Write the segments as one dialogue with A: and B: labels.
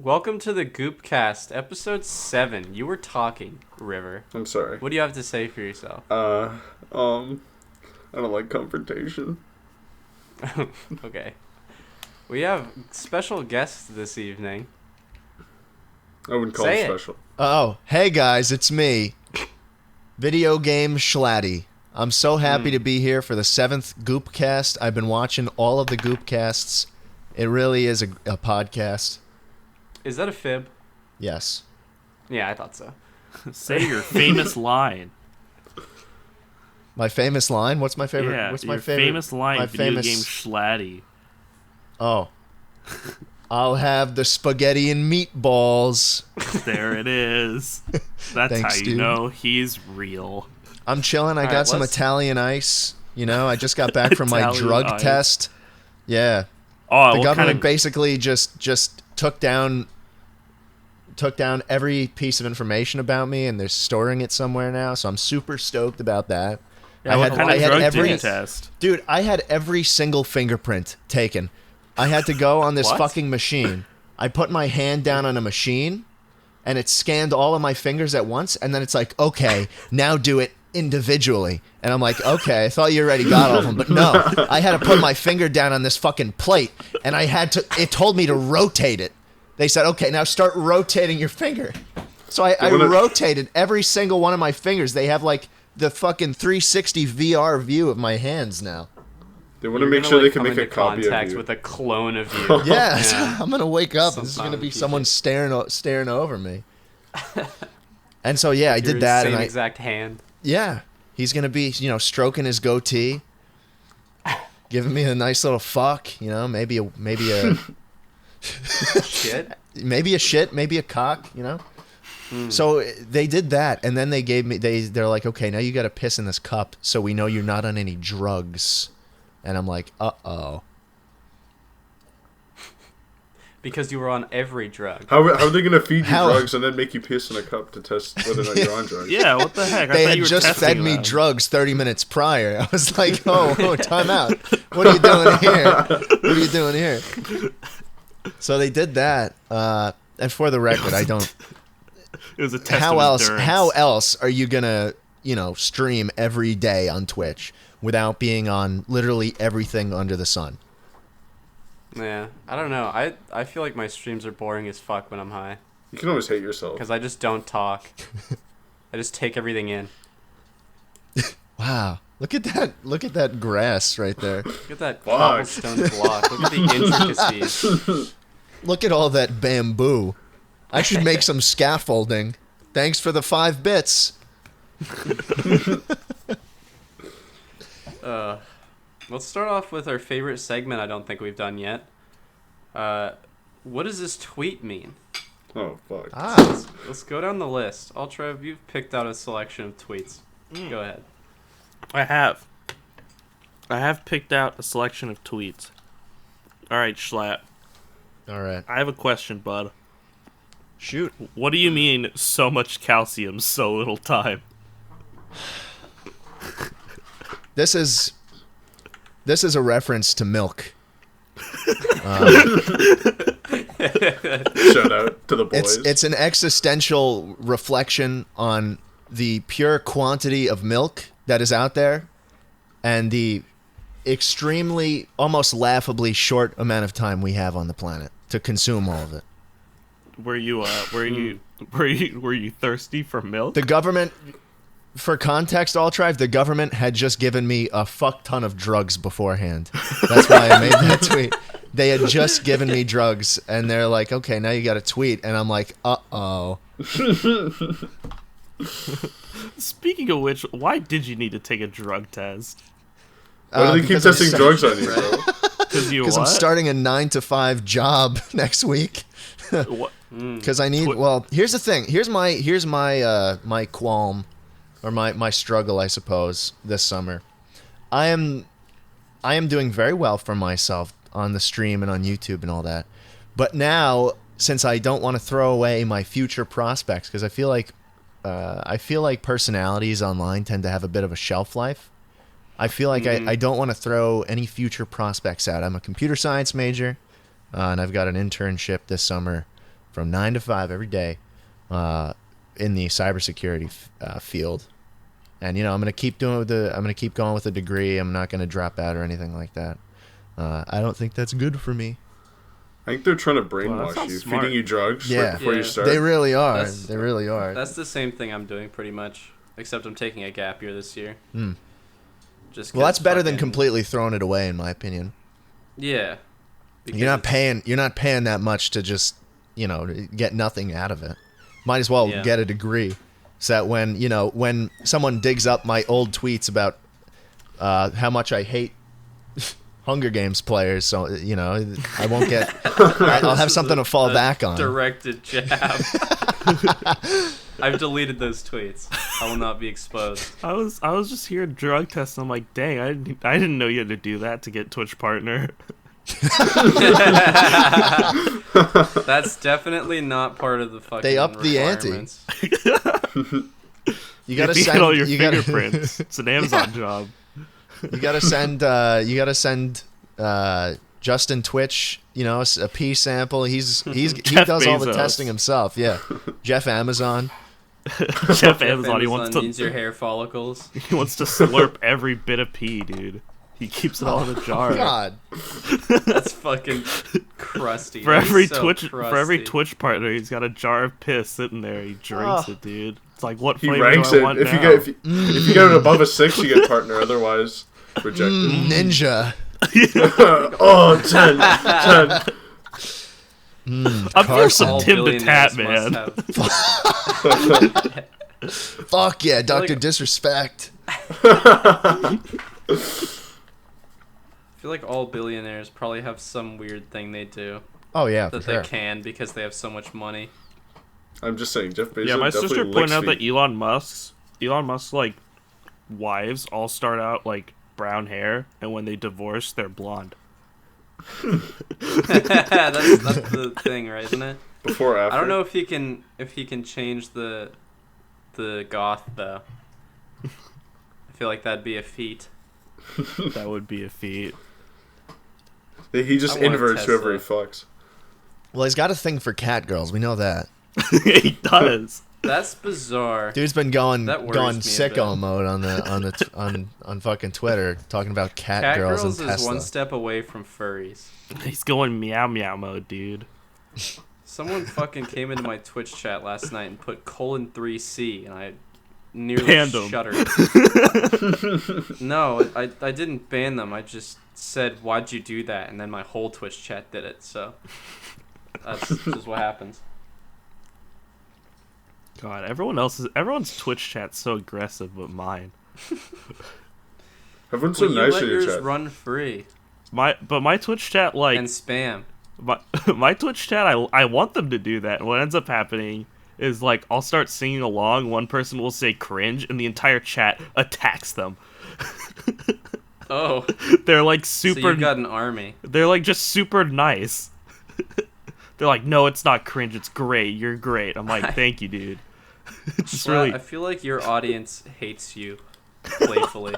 A: Welcome to the Goopcast, episode 7. You were talking, River.
B: I'm sorry.
A: What do you have to say for yourself?
B: I don't like confrontation.
A: Okay. We have special guests this evening.
B: I wouldn't call
A: Say
B: it
A: it.
B: special.
C: Oh, hey guys, it's me, Video Game Schlatty. I'm so happy to be here for the 7th Goopcast. I've been watching all of the Goopcasts. It really is a podcast.
A: Is that a fib?
C: Yes.
A: Yeah, I thought so.
D: Say your famous line.
C: My famous line? What's my favorite?
D: Yeah,
C: what's my
D: your
C: favorite?
D: famous line.
C: My
D: Video
C: famous
D: game Schlatty.
C: Oh. I'll have the spaghetti and meatballs.
D: There it is. That's
C: Thanks,
D: how you
C: dude.
D: know he's real.
C: I'm chilling. I
A: All
C: got
A: right,
C: some
A: let's-
C: Italian ice. You know, I just got back from my
D: Italian
C: drug
D: ice.
C: test. Yeah.
D: Oh,
C: The
D: what
C: government
D: kind of,
C: basically just took down every piece of information about me, and they're storing it somewhere now. So I'm super stoked about that.
D: yeah, what kind of drug did you
C: every
D: test?
C: dude. I had every single fingerprint taken. I had to go on this
A: What?
C: fucking machine. I put my hand down on a machine, and it scanned all of my fingers at once. And then it's like, okay, now do it individually. And I'm like, okay, I thought you already got all of them, but no, I had to put my finger down on this fucking plate, and it told me to rotate it. They said, okay, now start rotating your finger. So I rotated every single one of my fingers. They have like the fucking 360 VR view of my hands now.
B: They want to
A: You're
B: make
A: gonna,
B: sure they
A: like,
B: can
A: come
B: make a
A: into
B: copy of
A: contact
B: you.
A: with a clone of you.
C: Yeah, I'm gonna wake up. And this is
A: Sometime
C: gonna be
A: in the
C: someone staring over me. And so yeah, I
A: Your
C: did that,
A: same
C: and
A: exact hand.
C: yeah, he's gonna be stroking his goatee, giving me a nice little fuck. Maybe a
A: Shit.
C: maybe a shit, maybe a cock. So they did that, and then they gave me they're like, okay, now you got to piss in this cup, so we know you're not on any drugs. And I'm like, uh-oh.
A: Because you were on every drug.
B: How are they going to feed you
C: How-
B: drugs and then make you piss in a cup to test whether or not you're on drugs?
D: Yeah, what the heck? I
C: They
D: thought
C: had
D: you were
C: just
D: testing
C: fed me
D: them.
C: drugs 30 minutes prior. I was like, oh, time out. What are you doing here? What are you doing here? So they did that. And for the record, I don't...
D: It was a test
C: How
D: of
C: else?
D: endurance.
C: How else are you going to, stream every day on Twitch without being on literally everything under the sun?
A: Yeah, I don't know. I feel like my streams are boring as fuck when I'm high.
B: You can always hate yourself.
A: Because I just don't talk. I just take everything in.
C: Wow. Look at that grass right there.
A: Look at that
B: Fuck.
A: cobblestone block. Look at the intricacies.
C: Look at all that bamboo. I should make some scaffolding. Thanks for the 5 bits.
A: Let's start off with our favorite segment I don't think we've done yet. What does this tweet mean?
B: Oh, fuck.
A: Let's go down the list. Ultra, you've picked out a selection of tweets. Go ahead.
D: I have picked out a selection of tweets. All right, Schlatt.
C: All right.
D: I have a question, bud.
C: Shoot.
D: What do you mean, so much calcium, so little time?
C: This is a reference to milk.
B: Shout out to the boys.
C: It's an existential reflection on the pure quantity of milk that is out there and the extremely, almost laughably short amount of time we have on the planet to consume all of it.
D: Were you thirsty for milk?
C: The government, for context, Altrive, the government had just given me a fuck ton of drugs beforehand. That's why I made that tweet. They had just given me drugs, and they're like, okay, now you got to tweet. And I'm like, uh-oh.
D: Speaking of which, why did you need to take a drug test?
B: Why do they keep
C: because I'm
B: testing drugs on you, bro?
D: Because
C: I'm starting a 9-to-5 job next week.
D: What?
C: Because I need. Well, here's the thing. Here's my qualm, or my struggle, I suppose, this summer. I am doing very well for myself on the stream and on YouTube and all that. But now, since I don't want to throw away my future prospects, because I feel like personalities online tend to have a bit of a shelf life. I feel like I don't want to throw any future prospects out. I'm a computer science major, and I've got an internship this summer from 9 to 5 every day in the cybersecurity field. And I'm gonna keep doing I'm gonna keep going with the degree. I'm not gonna drop out or anything like that. I don't think that's good for me.
B: I think they're trying to
D: Well, that
B: brainwash
D: sounds
B: you,
D: smart.
B: feeding you drugs
C: Yeah.
B: right before
A: Yeah.
B: you start.
C: They really are.
A: That's-
C: They really are.
A: That's the same thing I'm doing pretty much, except I'm taking a gap year this year.
C: Mm.
A: Just
C: Well, that's
A: 'cause
C: better than
A: fucking-
C: completely throwing it away, in my opinion.
A: Yeah. Because
C: You're not
A: it's-
C: paying that much to just get nothing out of it. Might as well
A: Yeah.
C: get a degree, so that when someone digs up my old tweets about how much I hate Hunger Games players, so I won't get. I'll have
A: This is
C: something to fall
A: a
C: back on.
A: Directed jab. I've deleted those tweets. I will not be exposed.
D: I was just hearing drug tests. And I'm like, dang, I didn't know you had to do that to get Twitch partner.
A: That's definitely not part of the fucking.
C: They upped the ante.
A: requirements.
C: You gotta
D: get
C: send
D: all your
C: you gotta-
D: fingerprints. It's an Amazon job.
C: You gotta send Justin Twitch, a P sample. He
D: Jeff
C: does all the
D: Bezos.
C: testing himself. Yeah, Jeff Amazon.
D: Jeff Amazon. He wants
A: needs your
D: to.
A: hair follicles.
D: He wants to slurp every bit of pee, dude. He keeps it all in a jar.
C: God,
A: That's fucking crusty.
D: For
A: That's
D: every
A: so
D: Twitch
A: crusty.
D: partner, he's got a jar of piss sitting there. He drinks
C: Oh.
D: it, dude. It's like, what
B: He
D: flavor
B: ranks
D: do I
B: it.
D: want
B: If
D: now?
B: you get it above a 6, you get partner. Otherwise, rejected.
C: Ninja.
B: Oh, 10. 10.
D: I'm for some
A: All
D: Tim the
A: billionaires
D: Tat,
A: must
D: man.
A: have-
C: Fuck yeah, Doctor
A: Like-
C: Disrespect.
A: I feel like all billionaires probably have some weird thing they do
C: Oh yeah, for
A: that
C: sure.
A: they can because they have so much money.
B: I'm just saying, Jeff Bezos.
D: Yeah, my
B: definitely
D: sister
B: licks
D: pointed out that
B: feet.
D: Elon Musk's like wives all start out like brown hair, and when they divorce, they're blonde.
A: that's the thing, right? Isn't it?
B: Before or after.
A: I don't know if he can change the goth though. I feel like that'd be a feat.
D: That would be a feat.
B: He just
A: I want a
B: inverts whoever he
A: Tesla.
B: fucks.
C: Well, he's got a thing for cat girls. We know that.
D: He does.
A: That's bizarre.
C: Dude's been going
A: That worries me a
C: sicko
A: bit.
C: mode on fucking Twitter, talking about cat girls and
A: is
C: Tesla.
A: one step away from furries.
D: He's going meow meow mode, dude.
A: Someone fucking came into my Twitch chat last night and put :3C, and I nearly
D: Banned 'em.
A: shuddered. No, I didn't ban them. I just said, "Why'd you do that?" And then my whole Twitch chat did it. So that's just what happens.
D: God, everyone's Twitch chat's so aggressive, but mine.
B: Everyone's so
A: Well, you
B: nice
A: let
B: in your
A: yours
B: chat.
A: run free
D: My Twitch chat like
A: and spam.
D: my Twitch chat, I want them to do that. And what ends up happening is like I'll start singing along. One person will say cringe, and the entire chat attacks them.
A: Oh,
D: They're like
A: so
D: super.
A: you got an army.
D: They're like just super nice. They're like, no, it's not cringe. It's great. You're great. I'm like, thank you, dude. It's
A: Well,
D: really.
A: I feel like your audience hates you playfully.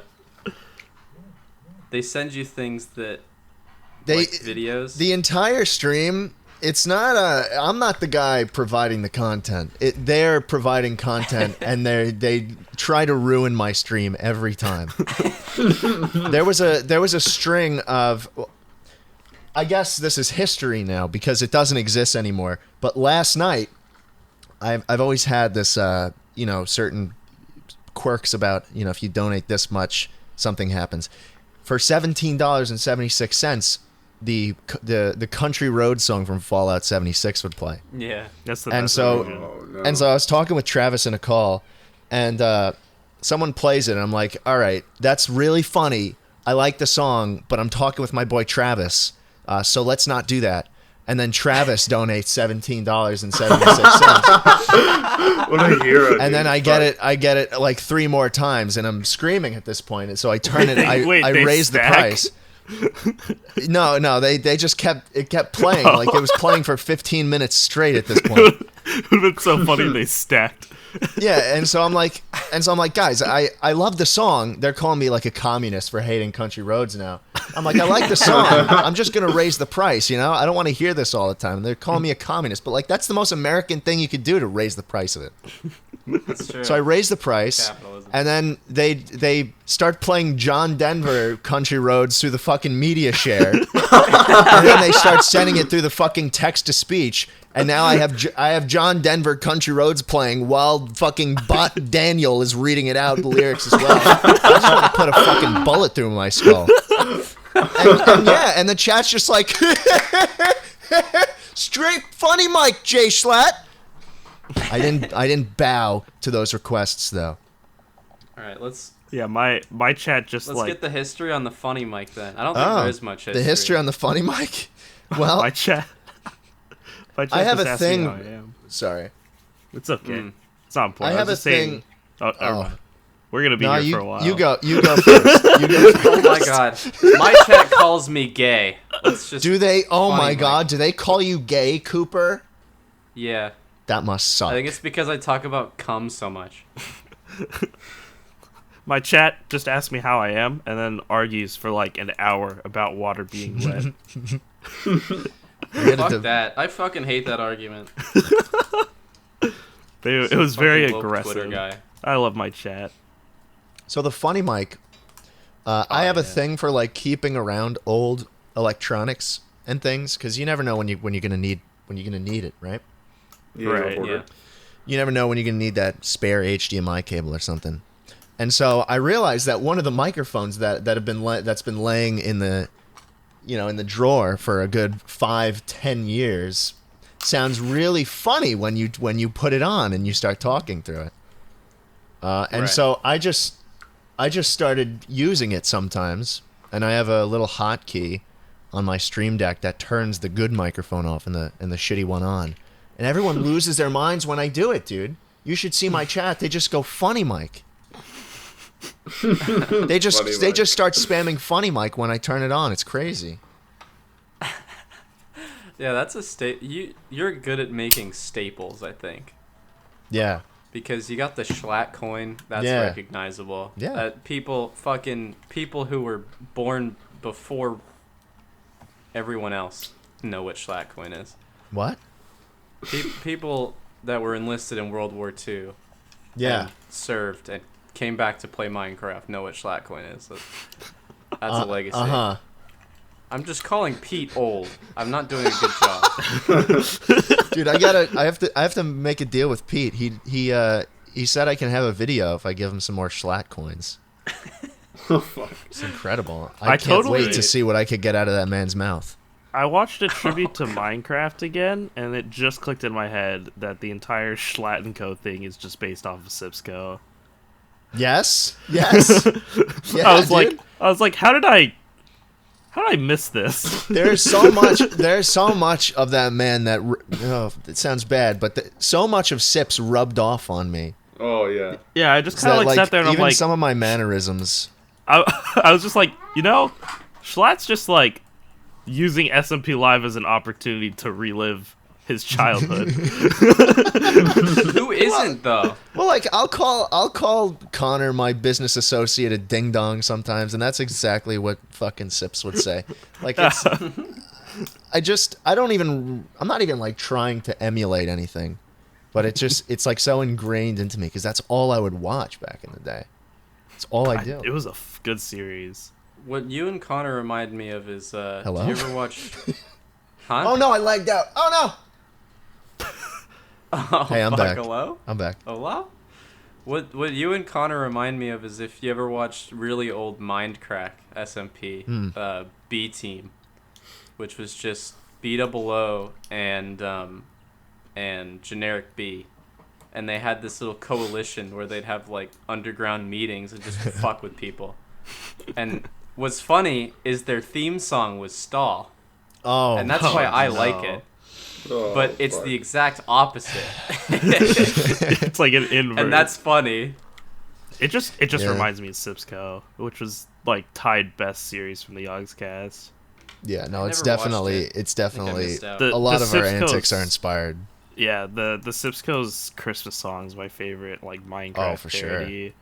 A: They send you things that like videos.
C: The entire stream, it's not I'm not the guy providing the content. They're providing content, and they try to ruin my stream every time. There was a string of. I guess this is history now because it doesn't exist anymore. But last night, I've always had this certain quirks about if you donate this much, something happens. For $17.76, the Country Road song from Fallout 76 would play.
A: yeah.
D: That's the
C: And
D: best
C: so-
D: version.
B: Oh, no.
C: And so I was talking with Travis in a call, and someone plays it, and I'm like, all right, that's really funny. I like the song, but I'm talking with my boy Travis, so let's not do that. And then Travis donates $17.76.
B: What a hero.
C: And then
B: dude.
C: I get it like 3 more times, and I'm screaming at this point. And so I turn it, I
D: They
C: raise the
D: stack?
C: price. No, they just kept playing like it was playing for 15 minutes straight at this point.
D: It would have been so funny if they stacked.
C: Yeah, and so I'm like, guys, I love the song. They're calling me like a communist for hating country roads now. I'm like, I like the song. I'm just gonna raise the price. I don't want to hear this all the time. They're calling me a communist, but like that's the most American thing you could do to raise the price of it.
A: That's true.
C: So I raised the price,
A: Capitalism.
C: and then they start playing John Denver Country Roads through the fucking media share, and then they start sending it through the fucking text to speech, and now I have John Denver Country Roads playing while fucking Bot Daniel is reading it out the lyrics as well. I just want to put a fucking bullet through my skull. And the chat's just like straight funny Mike J Schlatt. I didn't bow to those requests though.
A: All right, let's
D: my chat just
A: get the history on the funny mic then. I don't think there is much history.
C: The history on the funny mic? Well,
D: my chat
C: I have
D: just
C: a
D: asked me
C: thing.
D: how I am.
C: Sorry.
D: It's okay. It's not important.
C: I have a
D: saying,
C: thing.
D: We're gonna be here for a while.
C: You go first. You go first.
A: Oh my god. My chat calls me gay. Let's just
C: Do they? Oh
A: funny
C: my
A: mic.
C: god. Do they call you gay, Cooper?
A: Yeah.
C: That must suck.
A: I think it's because I talk about cum so much.
D: My chat just asks me how I am, and then argues for like an hour about water being wet.
A: Fuck that. I fucking hate that argument.
D: It was very
A: Fucking woke
D: aggressive.
A: Twitter guy.
D: I love my chat.
C: So the funny mic, I have a thing for like keeping around old electronics and things because you never know when you're gonna need it, right?
B: Yeah,
D: Right,
B: go for
A: Yeah.
B: it.
C: You never know when you're gonna need that spare HDMI cable or something. And so I realized that one of the microphones that's been laying in the in the drawer for a good 5-10 years sounds really funny when you put it on and you start talking through it. And
A: Right.
C: so I just started using it sometimes, and I have a little hotkey on my Stream Deck that turns the good microphone off and the shitty one on. And everyone loses their minds when I do it, dude. You should see my chat. They just go funny mic. They just start spamming funny mic when I turn it on. It's crazy.
A: Yeah, that's a you're good at making staples, I think.
C: Yeah.
A: Because you got the Schlatt coin, that's
C: Yeah.
A: recognizable.
C: Yeah.
A: People who were born before everyone else know what Schlatt coin is.
C: What?
A: People that were enlisted in World War II
C: Yeah.
A: and served and came back to play Minecraft know what Schlatt coin is. That's a legacy.
C: Uh-huh.
A: I'm just calling Pete old. I'm not doing a good job.
C: Dude, I have to make a deal with Pete. He said I can have a video if I give him some more Schlatt coins.
B: Oh, fuck.
C: It's incredible.
D: I
C: can't
D: totally-
C: wait to see what I could get out of that man's mouth.
D: I watched a tribute to Minecraft again, and it just clicked in my head that the entire Schlatt & Co. thing is just based off of Sipsco.
C: Yes. Yes. Yeah,
D: I was
C: dude.
D: like, how did I miss this?
C: There's so much of that man that it sounds bad, but so much of Sips rubbed off on me.
B: Oh, yeah.
D: Yeah, I just
C: So
D: kind of
C: that,
D: sat there and I'm
C: even
D: like,
C: some of my mannerisms.
D: I was just like, Schlatt's just like using SMP Live as an opportunity to relive his childhood.
A: Who isn't though?
C: Well, like I'll call Connor my business associate a ding dong sometimes, and that's exactly what fucking Sips would say. Like it's, I'm not even like trying to emulate anything, but it's like so ingrained into me because that's all I would watch back in the day. It's all I do.
D: It was a good series.
A: What you and Connor remind me of is
C: Hello?
A: do you ever watch Huh?
C: Oh no, I lagged out. Oh
A: Oh,
C: Hey, I'm
A: fuck,
C: back.
A: Hello?
C: no, I'm back.
A: Hello? What you and Connor remind me of is if you ever watched really old Mindcrack SMP, B Team, which was just B-double-O and generic B. And they had this little coalition where they'd have like underground meetings and just fuck with people. And what's funny is their theme song was Stall.
C: Oh,
A: And that's why I
C: no.
A: like it.
B: Oh,
A: But it's
B: fuck.
A: the exact opposite.
D: It's like an invert.
A: And that's funny.
D: It just
C: Yeah.
D: reminds me of Sipsco, which was like tied best series from the Yogscast.
C: Yeah, no, it's
A: never watched
C: definitely
A: it.
C: it's
A: I think I
C: definitely
A: missed out.
C: a lot
D: the
C: of our
D: Sipsco's-
C: antics are inspired.
D: Yeah, the Sipsco's Christmas song is my favorite, like Minecraft
C: Oh, for sure.
D: parody.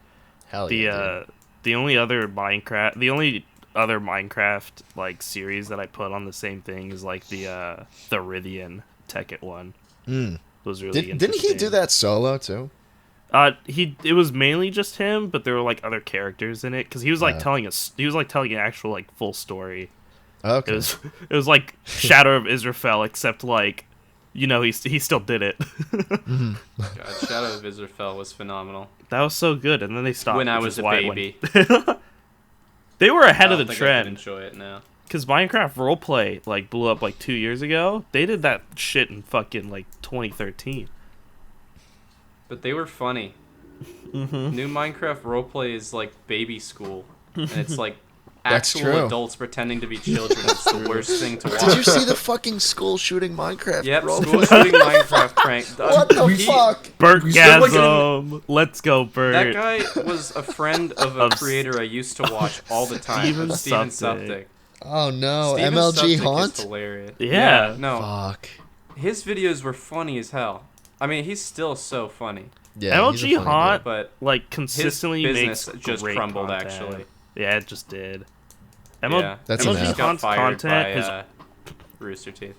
C: Hell yeah, dude.
D: The only other Minecraft, the only other Minecraft like series that I put on the same thing is like the Freudian Tekkit one. Was really
C: Didn't he do that solo too?
D: It was mainly just him, but there were like other characters in it because he was like telling an actual like full story.
C: Okay.
D: It was like Shadow of Israfel, except like, he still did it.
A: God, Shadow of Israfel was phenomenal.
D: That was so good, and then they stopped.
A: When I was a baby.
D: They were ahead of the
A: I
D: trend.
A: enjoy it now.
D: Because Minecraft roleplay like blew up like 2 years ago. They did that shit in fucking like 2013.
A: But they were funny. New Minecraft roleplay is like baby school, and it's like actual adults pretending to be children. It's the worst thing to watch.
C: Did you see the fucking school shooting Minecraft?
A: Yep,
C: roleplay?
A: school shooting Minecraft prank.
C: What the fuck?
D: Burtgasm. Let's go, Bert.
A: That guy was a friend of a creator I used to watch all the time. Steven Suptic.
C: Oh no,
A: Steven
C: MLG
A: Suptic
C: Haunt?
A: is hilarious.
D: Yeah.
A: No.
C: Fuck.
A: His videos were funny as hell. I mean, he's still so funny.
C: Yeah,
D: MLG Haunt,
A: but
D: like consistently
A: his
D: makes
A: business just
D: great
A: crumbled.
D: content.
A: Actually,
D: Yeah, it just did.
C: That's
D: MLG
A: got
D: Haunt's
A: fired
D: content,
A: by Rooster Teeth.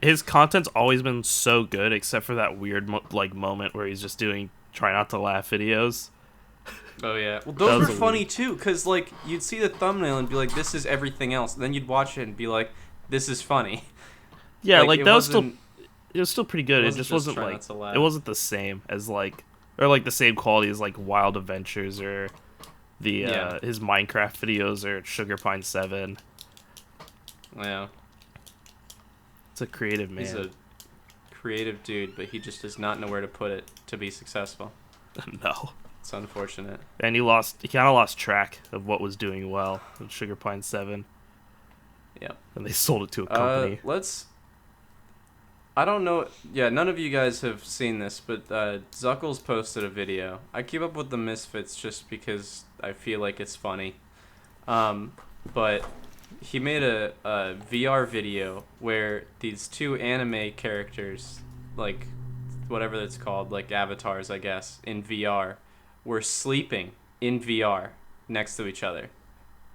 D: his content's always been so good, except for that weird moment where he's just doing try not to laugh videos.
A: Oh yeah, well those were funny too, cause like you'd see the thumbnail and be like, "This is everything else," and then you'd watch it and be like, "This is funny."
D: Yeah,
A: like
D: that was still. It was still pretty good. It just wasn't
A: Try
D: like
A: Not to Laugh.
D: it wasn't the same as like the same quality as like Wild Adventures or the his Minecraft videos or Sugar Pine 7.
A: Yeah,
D: It's a creative man.
A: he's a creative dude, but he just does not know where to put it to be successful.
D: No.
A: It's unfortunate.
D: And he kind of lost track of what was doing well with Sugar Pine 7.
A: Yep.
D: And they sold it to a company.
A: I don't know. Yeah, none of you guys have seen this, but Zuckles posted a video. I keep up with the Misfits just because I feel like it's funny. But he made a VR video where these two anime characters, like whatever it's called, like avatars, I guess, in VR, were sleeping in VR next to each other.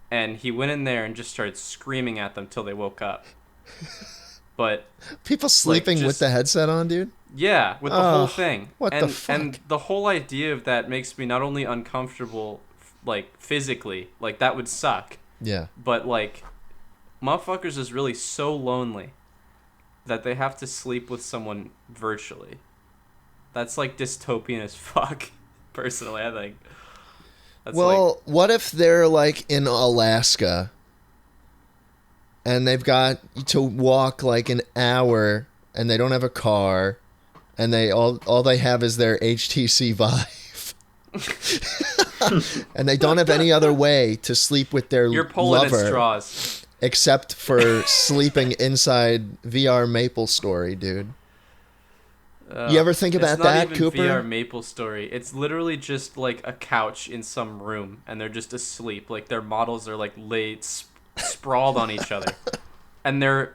A: And he went in there and just started screaming at them till they woke up. But
C: people sleeping with the headset on, dude?
A: Yeah, with the whole thing.
C: What the fuck?
A: And the whole idea of that makes me not only uncomfortable, like, physically, like, that would suck.
C: Yeah.
A: But, like, motherfuckers is really so lonely that they have to sleep with someone virtually. That's, like, dystopian as fuck, personally, I think. That's
C: what if they're, like, in Alaska and they've got to walk like an hour and they don't have a car and they all they have is their HTC Vive and they don't have any other way to sleep with their
A: You're pulling
C: lover
A: at straws.
C: except for sleeping inside VR Maple Story, dude. You ever think about that,
A: Cooper? It's not even
C: Cooper?
A: VR Maple Story. It's literally just like a couch in some room and they're just asleep. Like their models are like laid sprawled on each other, and they're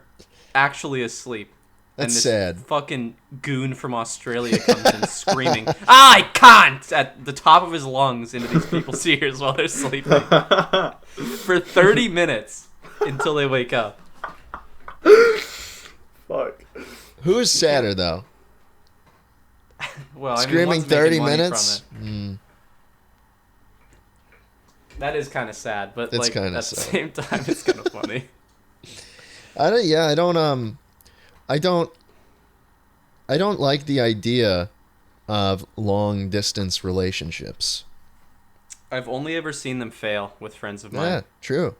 A: actually asleep.
C: That's
A: and this
C: sad.
A: Fucking goon from Australia comes in screaming, "I can't!" at the top of his lungs into these people's ears while they're sleeping for 30 minutes until they wake up.
B: Fuck.
C: Who is sadder though?
A: Well,
C: Screaming
A: one's making
C: 30
A: money
C: minutes?
A: from it. That is kind of sad, but
C: It's
A: like
C: kinda
A: at
C: sad.
A: the same time, it's kind of funny.
C: I don't like the idea of long distance relationships.
A: I've only ever seen them fail with friends of mine.
C: Yeah, true.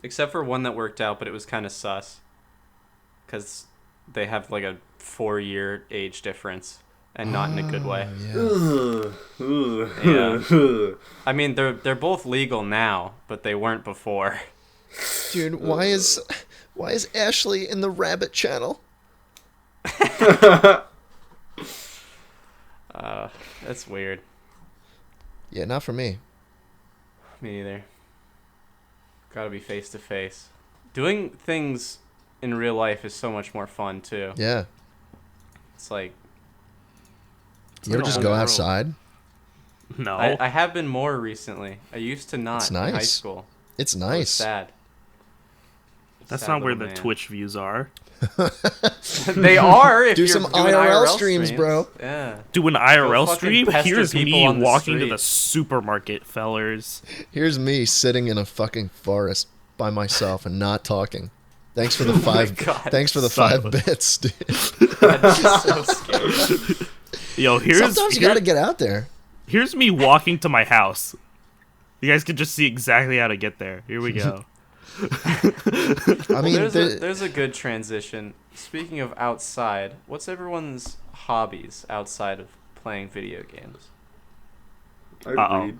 A: Except for one that worked out, but it was kind of sus. Because they have like a 4-year age difference. And not in a good way. Yeah. I mean, they're both legal now, but they weren't before.
C: Dude, why is Ashley in the rabbit channel?
A: That's weird.
C: Yeah, not for me.
A: Me either. Gotta be face to face. Doing things in real life is so much more fun too.
C: Yeah.
A: It's like
C: You ever just go outside?
D: No.
A: I have been more recently. I used to not
C: It's
A: in high
C: nice.
A: school.
C: It's
A: I was
C: nice.
A: sad.
D: That's
A: Sad
D: not where
A: little
D: the
A: man.
D: Twitch views are.
A: They are if
C: Do
A: you're
C: some
A: doing
C: IRL streams, bro.
A: Yeah.
D: Do an IRL
A: fucking
D: stream?
A: pester
D: Here's
A: people
D: me
A: on the
D: walking to the
A: street.
D: supermarket, fellers.
C: Here's me sitting in a fucking forest by myself and not talking. Thanks for the
A: Oh my
C: 5.
A: God.
C: Thanks for the 5
D: Silent.
C: bits, dude.
A: That's just so scary.
D: Yo,
C: Sometimes you gotta get out there.
D: here's me walking to my house. You guys can just see exactly how to get there. Here we go.
C: I mean,
A: There's a good transition. Speaking of outside, what's everyone's hobbies outside of playing video games?
B: I
D: Uh-oh.
B: read.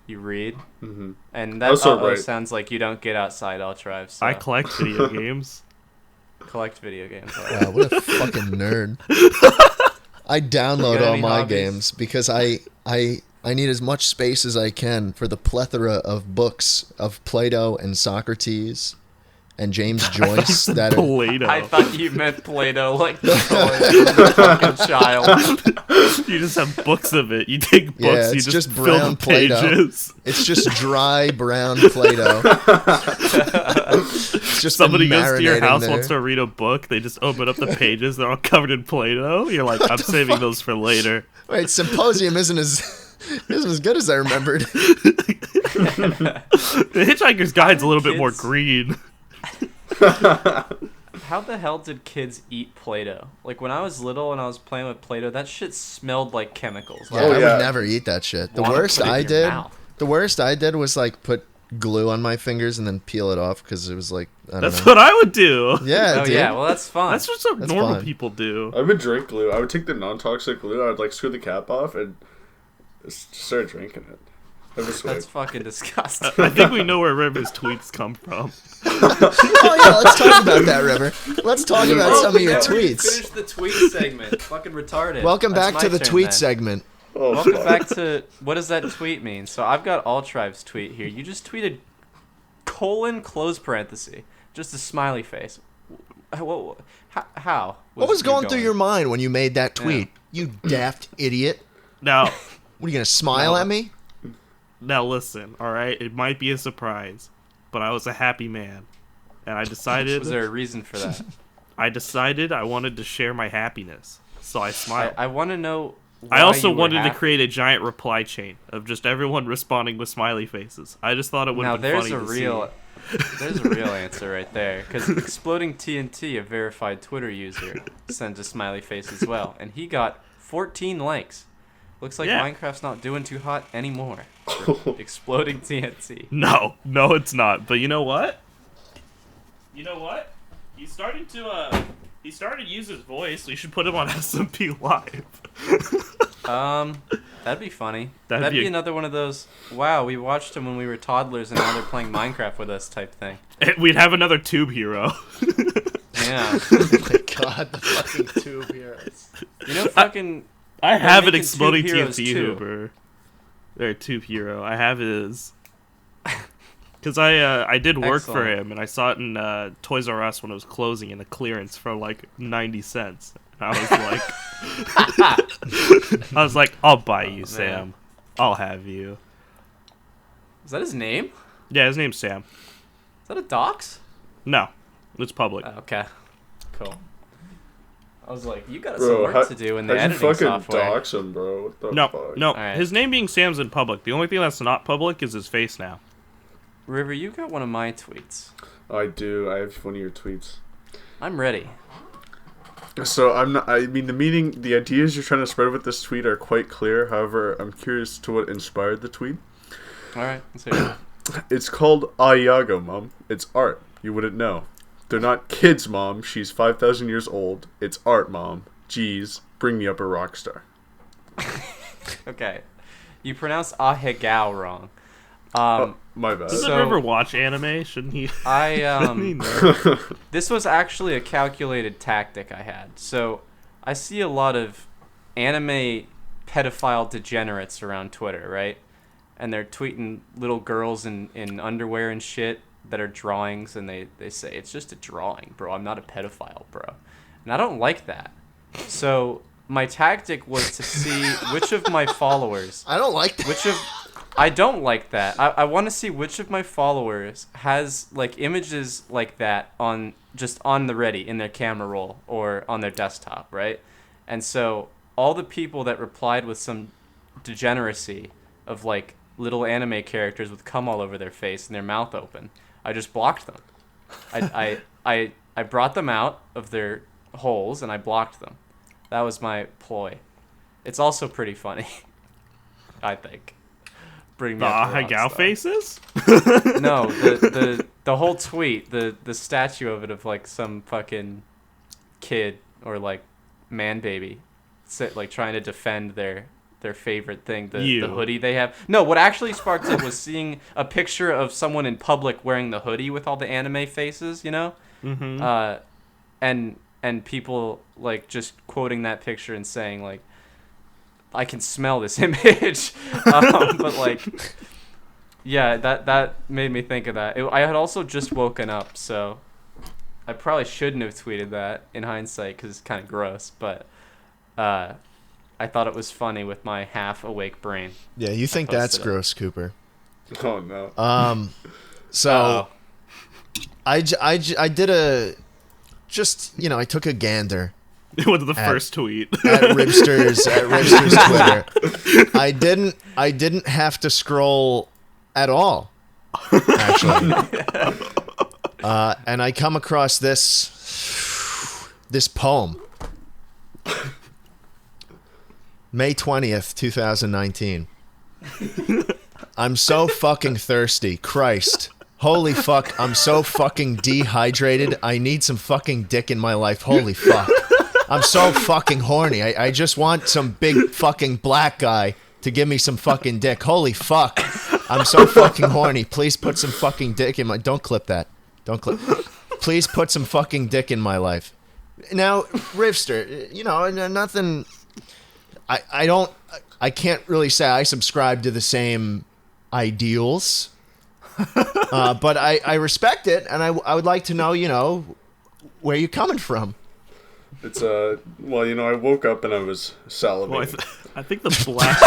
A: You read?
B: Mm-hmm.
A: And that
B: Also
A: uh-oh
B: write.
A: sounds like you don't get outside, Ultrive, so
D: I collect video games.
A: collect video games.
C: wow, what a fucking nerd. I download
A: You got
C: all
A: any
C: my
A: hobbies?
C: games because I need as much space as I can for the plethora of books of Plato and Socrates and James Joyce that are.
D: Play-Doh.
A: I thought you meant Play-Doh, like the toy from a fucking child.
D: You just have books of it. You take books,
C: Yeah,
D: you
C: it's
D: just
C: just
D: fill
C: brown
D: the
C: Play-Doh.
D: pages.
C: It's just dry brown Play-Doh. It's just
D: Somebody
C: been
D: goes to your
C: marinating
D: house,
C: there.
D: wants to read a book, they just open up the pages, they're all covered in Play-Doh. You're like, I'm saving those for later.
C: Wait, Symposium isn't as good as I remembered.
D: The Hitchhiker's Guide's a little bit more
A: Kids-
D: green.
A: How the hell did kids eat Play-Doh? Like, when I was little and I was playing with Play-Doh, that shit smelled like chemicals.
C: Yeah,
A: Like,
B: Oh,
C: I
B: yeah.
C: would never eat that shit. The
A: wanna
C: worst
A: put it in
C: I
A: your
C: did,
A: mouth.
C: the worst I did was like put glue on my fingers and then peel it off because it was like I don't
D: That's
C: know.
D: what I would do.
C: Yeah,
A: Oh
C: dude.
A: yeah, well that's fun.
D: That's just what
C: That's
D: normal
C: fun.
D: people do.
B: I would drink glue. I would take the non-toxic glue. I would like screw the cap off and just start drinking it. It was
A: That's
B: sweet.
A: fucking disgusting.
D: I think we know where River's tweets come from.
C: Oh yeah, let's talk about that, River. Let's talk about some of your tweets.
A: Finish the tweet segment. Fucking retarded.
C: Welcome
A: That's
C: back to
A: my
C: the
A: turn
C: tweet
A: then.
C: segment.
B: Oh,
A: Welcome
B: fuck.
A: back to what does that tweet mean? So I've got Ultrive's tweet here. You just tweeted colon close parenthesis, just a smiley face. How?
C: What was
A: you
C: going through your mind when you made that tweet? You daft idiot.
D: Now,
C: What are you gonna smile
D: No.
C: at me?
D: now listen, all right? It might be a surprise, but I was a happy man, and I decided
A: Was there a reason for that?
D: I wanted to share my happiness, so I smiled.
A: I want to know.
D: I
A: why
D: also
A: you were
D: wanted to
A: happy.
D: create a giant reply chain of just everyone responding with smiley faces. I just thought it would
A: Now
D: have been
A: there's
D: funny
A: a
D: to
A: real,
D: see.
A: there's a real answer right there. Because Exploding TNT, a verified Twitter user, sent a smiley face as well, and he got 14 likes. Looks like
D: Yeah.
A: Minecraft's not doing too hot anymore. For Exploding TNT.
D: No, it's not. But you know what? He's starting to he started to use his voice. We should put him on SMP Live.
A: That'd be funny.
D: That'd
A: That'd
D: be
A: be
D: a-
A: another one of those. Wow, we watched him when we were toddlers, and now they're playing Minecraft with us type thing.
D: We'd have another tube hero.
A: Yeah.
C: Oh my god, the fucking tube heroes.
A: You know, fucking.
D: I have an
A: making
D: exploding
A: Tube Heroes
D: TNT
A: too.
D: Uber. Or tube hero. I have his. Because I did work for
A: Excellent.
D: him, and I saw it in Toys R Us when it was closing in the clearance for like 90 cents. And I was like, I'll buy you,
A: man.
D: Sam. I'll have you.
A: Is that his name?
D: Yeah, his name's Sam.
A: Is that a dox?
D: No, it's public.
A: Oh, okay. Cool. I was like, you got some
B: Bro,
A: work to do in the
B: how'd you
A: editing
B: fucking
A: software.
B: dox him, bro? What the
D: No,
B: fuck?
D: no.
A: Alright.
D: His name being Sam's in public. The only thing that's not public is his face now.
A: River, you got one of my tweets.
B: I do. I have one of your tweets.
A: I'm ready.
B: So I'm not. I mean, the ideas you're trying to spread with this tweet are quite clear. However, I'm curious to what inspired the tweet.
A: All right, let's hear it.
B: It's called Iago, Mom. It's art. You wouldn't know. They're not kids, Mom. She's 5,000 years old. It's art, Mom. Jeez, bring me up a rock star.
A: Okay. You pronounced Ahegao wrong.
B: Oh, my bad.
D: Doesn't
A: So-
D: River watch anime? Shouldn't he?
A: I
D: Shouldn't he know?
A: this was actually a calculated tactic I had. So I see a lot of anime pedophile degenerates around Twitter, right? And they're tweeting little girls in underwear and shit that are drawings, and they say, it's just a drawing, bro. I'm not a pedophile, bro. And I don't like that. So my tactic was to see which of my followers,
C: I don't like that.
A: I don't like that. I want to see which of my followers has like images like that on the ready in their camera roll or on their desktop, right? And so all the people that replied with some degeneracy of like little anime characters with cum all over their face and their mouth open, I just blocked them. I brought them out of their holes and I blocked them. That was my ploy. It's also pretty funny, I think. Bring me
D: The
A: up to
D: Hagao
A: Rockstar.
D: faces?
A: No, the whole tweet, the statue of it of like some fucking kid or like man baby, like trying to defend their favorite thing, the hoodie they have. No, what actually sparked it was seeing a picture of someone in public wearing the hoodie with all the anime faces, you know, and people like just quoting that picture and saying like, I can smell this image, but like, yeah, that made me think of that. I had also just woken up, so I probably shouldn't have tweeted that in hindsight because it's kind of gross, but I thought it was funny with my half awake brain.
C: Yeah, you think that's gross, Cooper?
B: Oh no.
C: So I did I took a gander.
D: With the first tweet
C: at Ribster's Twitter. I didn't have to scroll at all, actually. And I come across this poem. May 20th, 2019. I'm so fucking thirsty. Christ. Holy fuck, I'm so fucking dehydrated. I need some fucking dick in my life. Holy fuck. I'm so fucking horny. I just want some big fucking black guy to give me some fucking dick. Holy fuck. I'm so fucking horny. Please put some fucking dick in my... Don't clip that. Don't clip... Please put some fucking dick in my life. Now, Rivster, nothing... I can't really say I subscribe to the same ideals. But I respect it, and I would like to know, where you're coming from.
B: It's I woke up and I was salivating.
D: Well, I think the black.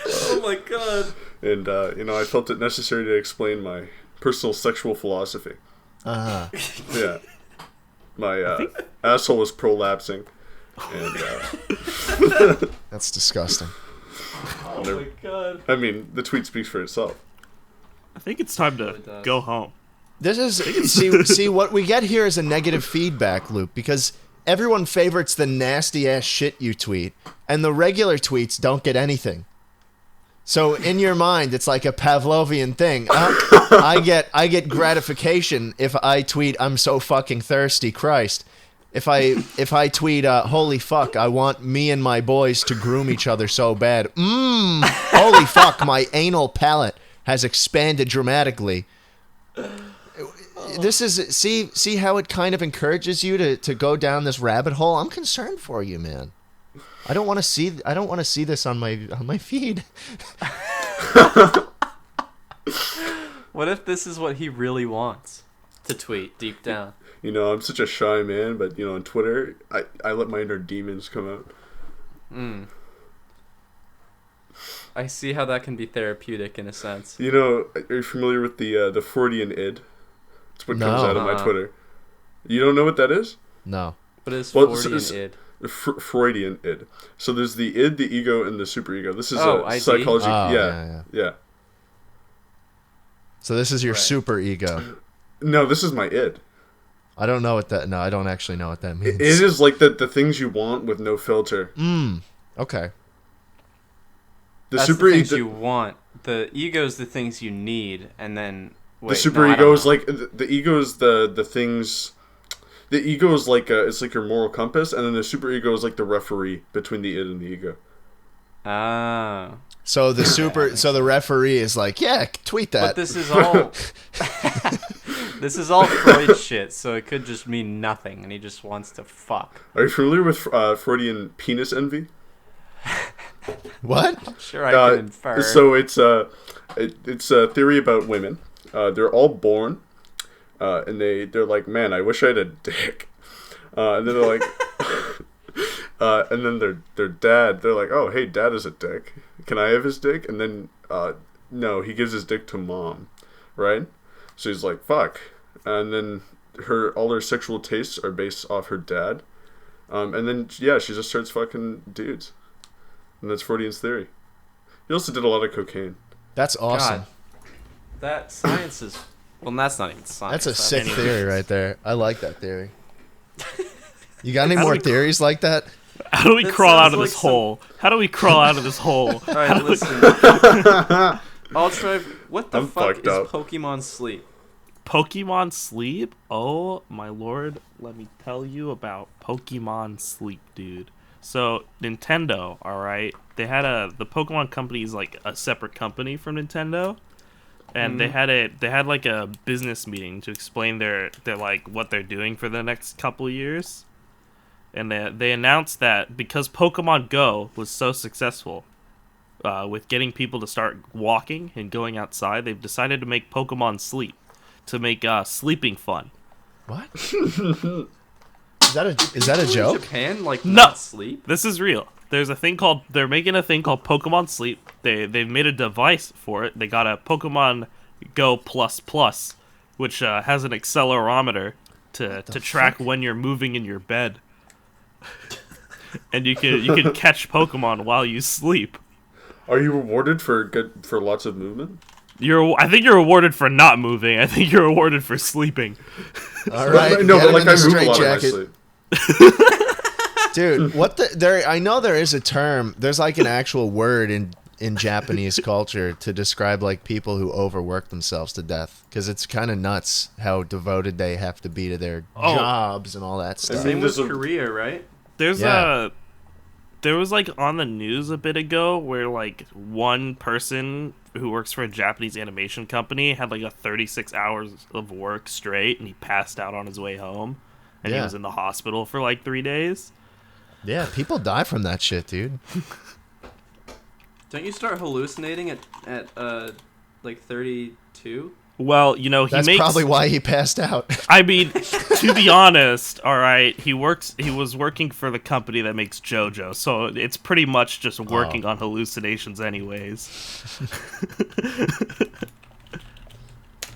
A: Oh my god.
B: And I felt it necessary to explain my personal sexual philosophy. Yeah. My asshole was prolapsing, and
C: that's disgusting.
A: Oh my god.
B: I mean, the tweet speaks for itself.
D: I think it's time to go home.
C: This is see what we get here is a negative feedback loop because everyone favorites the nasty ass shit you tweet, and the regular tweets don't get anything. So in your mind, it's like a Pavlovian thing. I get gratification if I tweet I'm so fucking thirsty, Christ. If I tweet holy fuck, I want me and my boys to groom each other so bad. Holy fuck, my anal palate has expanded dramatically. This is see how it kind of encourages you to go down this rabbit hole. I'm concerned for you, man. I don't want to see this on my feed.
A: What if this is what he really wants to tweet deep down?
B: I'm such a shy man, but on Twitter, I let my inner demons come out.
A: I see how that can be therapeutic in a sense.
B: Are you familiar with the Freudian id? It's what comes out of my Twitter. You don't know what that is?
C: No.
A: What is Freudian id?
B: Freudian id. So there's the id, the ego, and the superego. This is
A: ID?
B: psychology.
C: Yeah. So this is your super ego.
B: No, this is my id.
C: I don't know what that. No, I don't actually know what that means.
B: It is like the things you want with no filter.
C: Okay.
A: That's the things you want. The ego is the things you need, and then
B: the superego is like the ego is the things. The ego is like it's like your moral compass, and then the superego is like the referee between the id and the ego.
A: Ah.
C: So the referee is like, yeah, tweet that.
A: But this is all this is all Freud shit, so it could just mean nothing, and he just wants to fuck.
B: Are you familiar with Freudian penis envy?
C: What?
A: I'm sure I can infer.
B: So it's a theory about women. They're all born and they're like, man, I wish I had a dick. And then they're like, and then their dad, they're like, oh, hey, dad is a dick. Can I have his dick? And then, no, he gives his dick to mom, right? So he's like, fuck. And then all her sexual tastes are based off her dad. And then, yeah, she just starts fucking dudes. And that's Freudian's theory. He also did a lot of cocaine.
C: That's awesome.
A: God, that science is... Well, that's not even science.
C: That's a sick
A: anything.
C: theory right there. I like that theory. You got any more theories like that?
D: How do we
A: That
D: crawl out
A: sounds
D: of
A: like
D: this hole? How do we crawl out of this hole?
A: All right, listen. I'll try... What the
B: I'm
A: fuck
B: fucked
A: is
B: up.
A: Pokemon Sleep?
D: Pokemon Sleep? Oh my lord, let me tell you about Pokemon Sleep, dude. So Nintendo, alright, they had the Pokemon company is like a separate company from Nintendo. And they had like a business meeting to explain their like what they're doing for the next couple years. And they announced that because Pokemon Go was so successful with getting people to start walking and going outside, they've decided to make Pokemon Sleep to make sleeping fun.
C: What? Is that a joke?
A: In Japan, like,
D: No.
A: not sleep?
D: This is real. They're making a thing called Pokemon Sleep. They've made a device for it. They got a Pokemon Go Plus, which has an accelerometer to track when you're moving in your bed. And you can catch Pokemon while you sleep.
B: Are you rewarded for lots of movement?
D: I think you're rewarded for not moving. I think you're rewarded for sleeping.
C: All right.
B: No,
C: get
B: but
C: him
B: like
C: in
B: I
C: the
B: move a lot in my
C: straitjacket.
B: sleep.
C: Dude, what the I know there is a term. There's like an actual word in Japanese culture to describe like people who overwork themselves to death, because it's kind of nuts how devoted they have to be to their jobs and all that stuff.
A: Same with
B: there's a-
A: Korea, right?
D: There was like on the news a bit ago where like one person who works for a Japanese animation company had like a 36 hours of work straight, and he passed out on his way home, and he
C: Yeah.
D: was in the hospital for like 3 days.
C: Yeah, people die from that shit, dude.
A: Don't you start hallucinating at like 32?
D: Well, you know,
C: That's
D: he makes
C: probably why he passed out.
D: I mean, to be honest, all right, he was working for the company that makes JoJo, so it's pretty much just working on hallucinations anyways.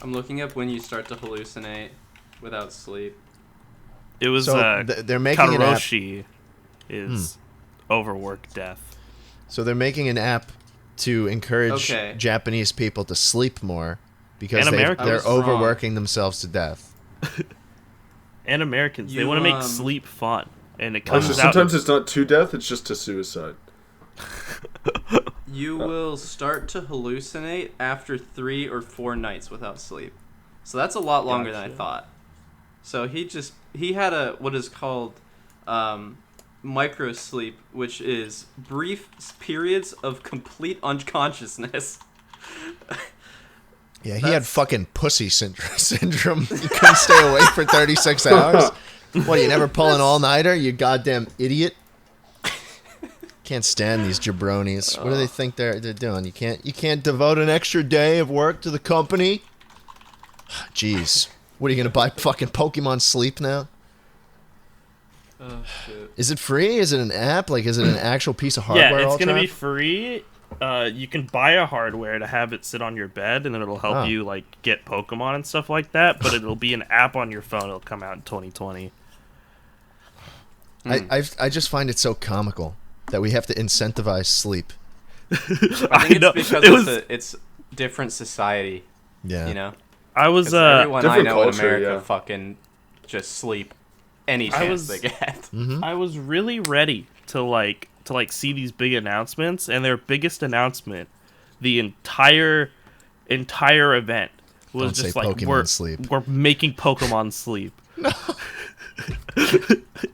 A: I'm looking up when you start to hallucinate without sleep.
D: It was
C: So they're making an app.
D: Karoshi is overwork death.
C: So they're making an app to encourage
A: Okay.
C: Japanese people to sleep more because
D: And
C: they're
D: Americans.
A: I was wrong.
C: overworking themselves to death.
D: And Americans, they
A: You,
D: want to make
A: um,
D: sleep fun, and it
B: Oh,
D: comes
B: so
D: out.
B: sometimes it's not to death; it's just to suicide.
A: You will start to hallucinate after 3 or 4 nights without sleep. So that's a lot longer than I
D: Gotcha.
A: thought. So he had a what is called microsleep, which is brief periods of complete unconsciousness.
C: Yeah, he had
A: That's-
C: fucking pussy syndrome. You couldn't stay awake for 36 hours. What, you never pull an all-nighter, you goddamn idiot? Can't stand these jabronis. What do they think they're doing? You can't devote an extra day of work to the company? Jeez. What, are you going to buy fucking Pokemon Sleep now?
A: Oh shit.
C: Is it free? Is it an app? Like, is it an actual piece of hardware?
D: Yeah, it's
C: all
D: gonna be
C: trapped?
D: free. You can buy a hardware to have it sit on your bed, and then it'll help
C: Oh.
D: you like get Pokemon and stuff like that. But it'll be an app on your phone. It'll come out in 2020.
C: I just find it so comical that we have to incentivize sleep.
A: I think
D: know.
A: it's because
D: It was-
A: it's different society,
C: Yeah.
A: you know?
D: I was
A: 'Cause everyone I
B: different
A: know in
B: culture,
A: America
B: yeah.
A: fucking just sleep any
D: I
A: chance
D: was-
A: they get.
D: I was really ready to see these big announcements, and their biggest announcement, the entire event was
C: Don't
D: just
C: say
D: like
C: Pokemon Sleep.
D: we're making Pokemon Sleep.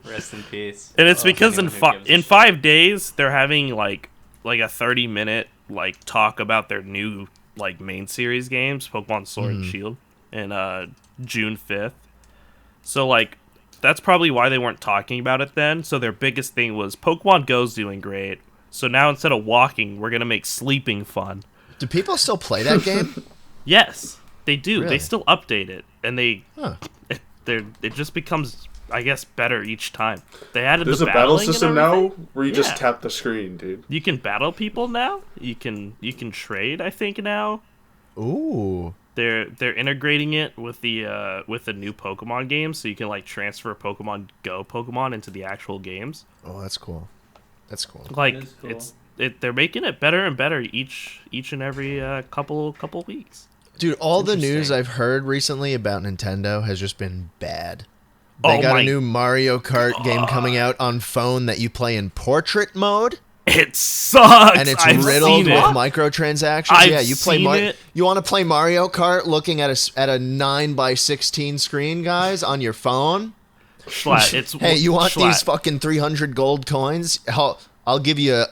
A: Rest in peace.
D: And it's
A: Oh,
D: because
A: anyone who gives a
D: in
A: shit.
D: 5 days they're having like a 30-minute like talk about their new like main series games, Pokemon Sword and Shield, in June 5th. So like that's probably why they weren't talking about it then. So their biggest thing was Pokemon Go's doing great. So now instead of walking, we're gonna make sleeping fun.
C: Do people still play that game?
D: Yes. They do.
C: Really?
D: They still update it, and
C: Huh.
D: it just becomes, I guess, better each time. They added
B: There's
D: the
B: a battle
D: battling and
B: system now
D: everything.
B: where you
D: Yeah.
B: just tap the screen, dude.
D: You can battle people now. You can trade. I think now
C: Ooh.
D: they're integrating it with the new Pokemon games, so you can like transfer Pokemon Go Pokemon into the actual games.
C: Oh, that's cool. That's cool.
D: Like
A: is cool.
D: they're making it better and better each and every couple weeks.
C: Dude, all the
A: Interesting.
C: news I've heard recently about Nintendo has just been bad.
D: Oh
C: They got
D: my
C: a new Mario Kart game coming out on phone that you play in portrait mode,
D: It sucks.
C: and it's
D: I've
C: riddled
D: seen
C: with
D: it.
C: microtransactions.
D: I've
C: Yeah, you play
D: seen it.
C: You want to play Mario Kart looking at a 9x16 screen, guys, on your phone?
D: Schlatt, it's
C: Hey, you want
D: Schlatt.
C: these fucking 300 gold coins? I'll give you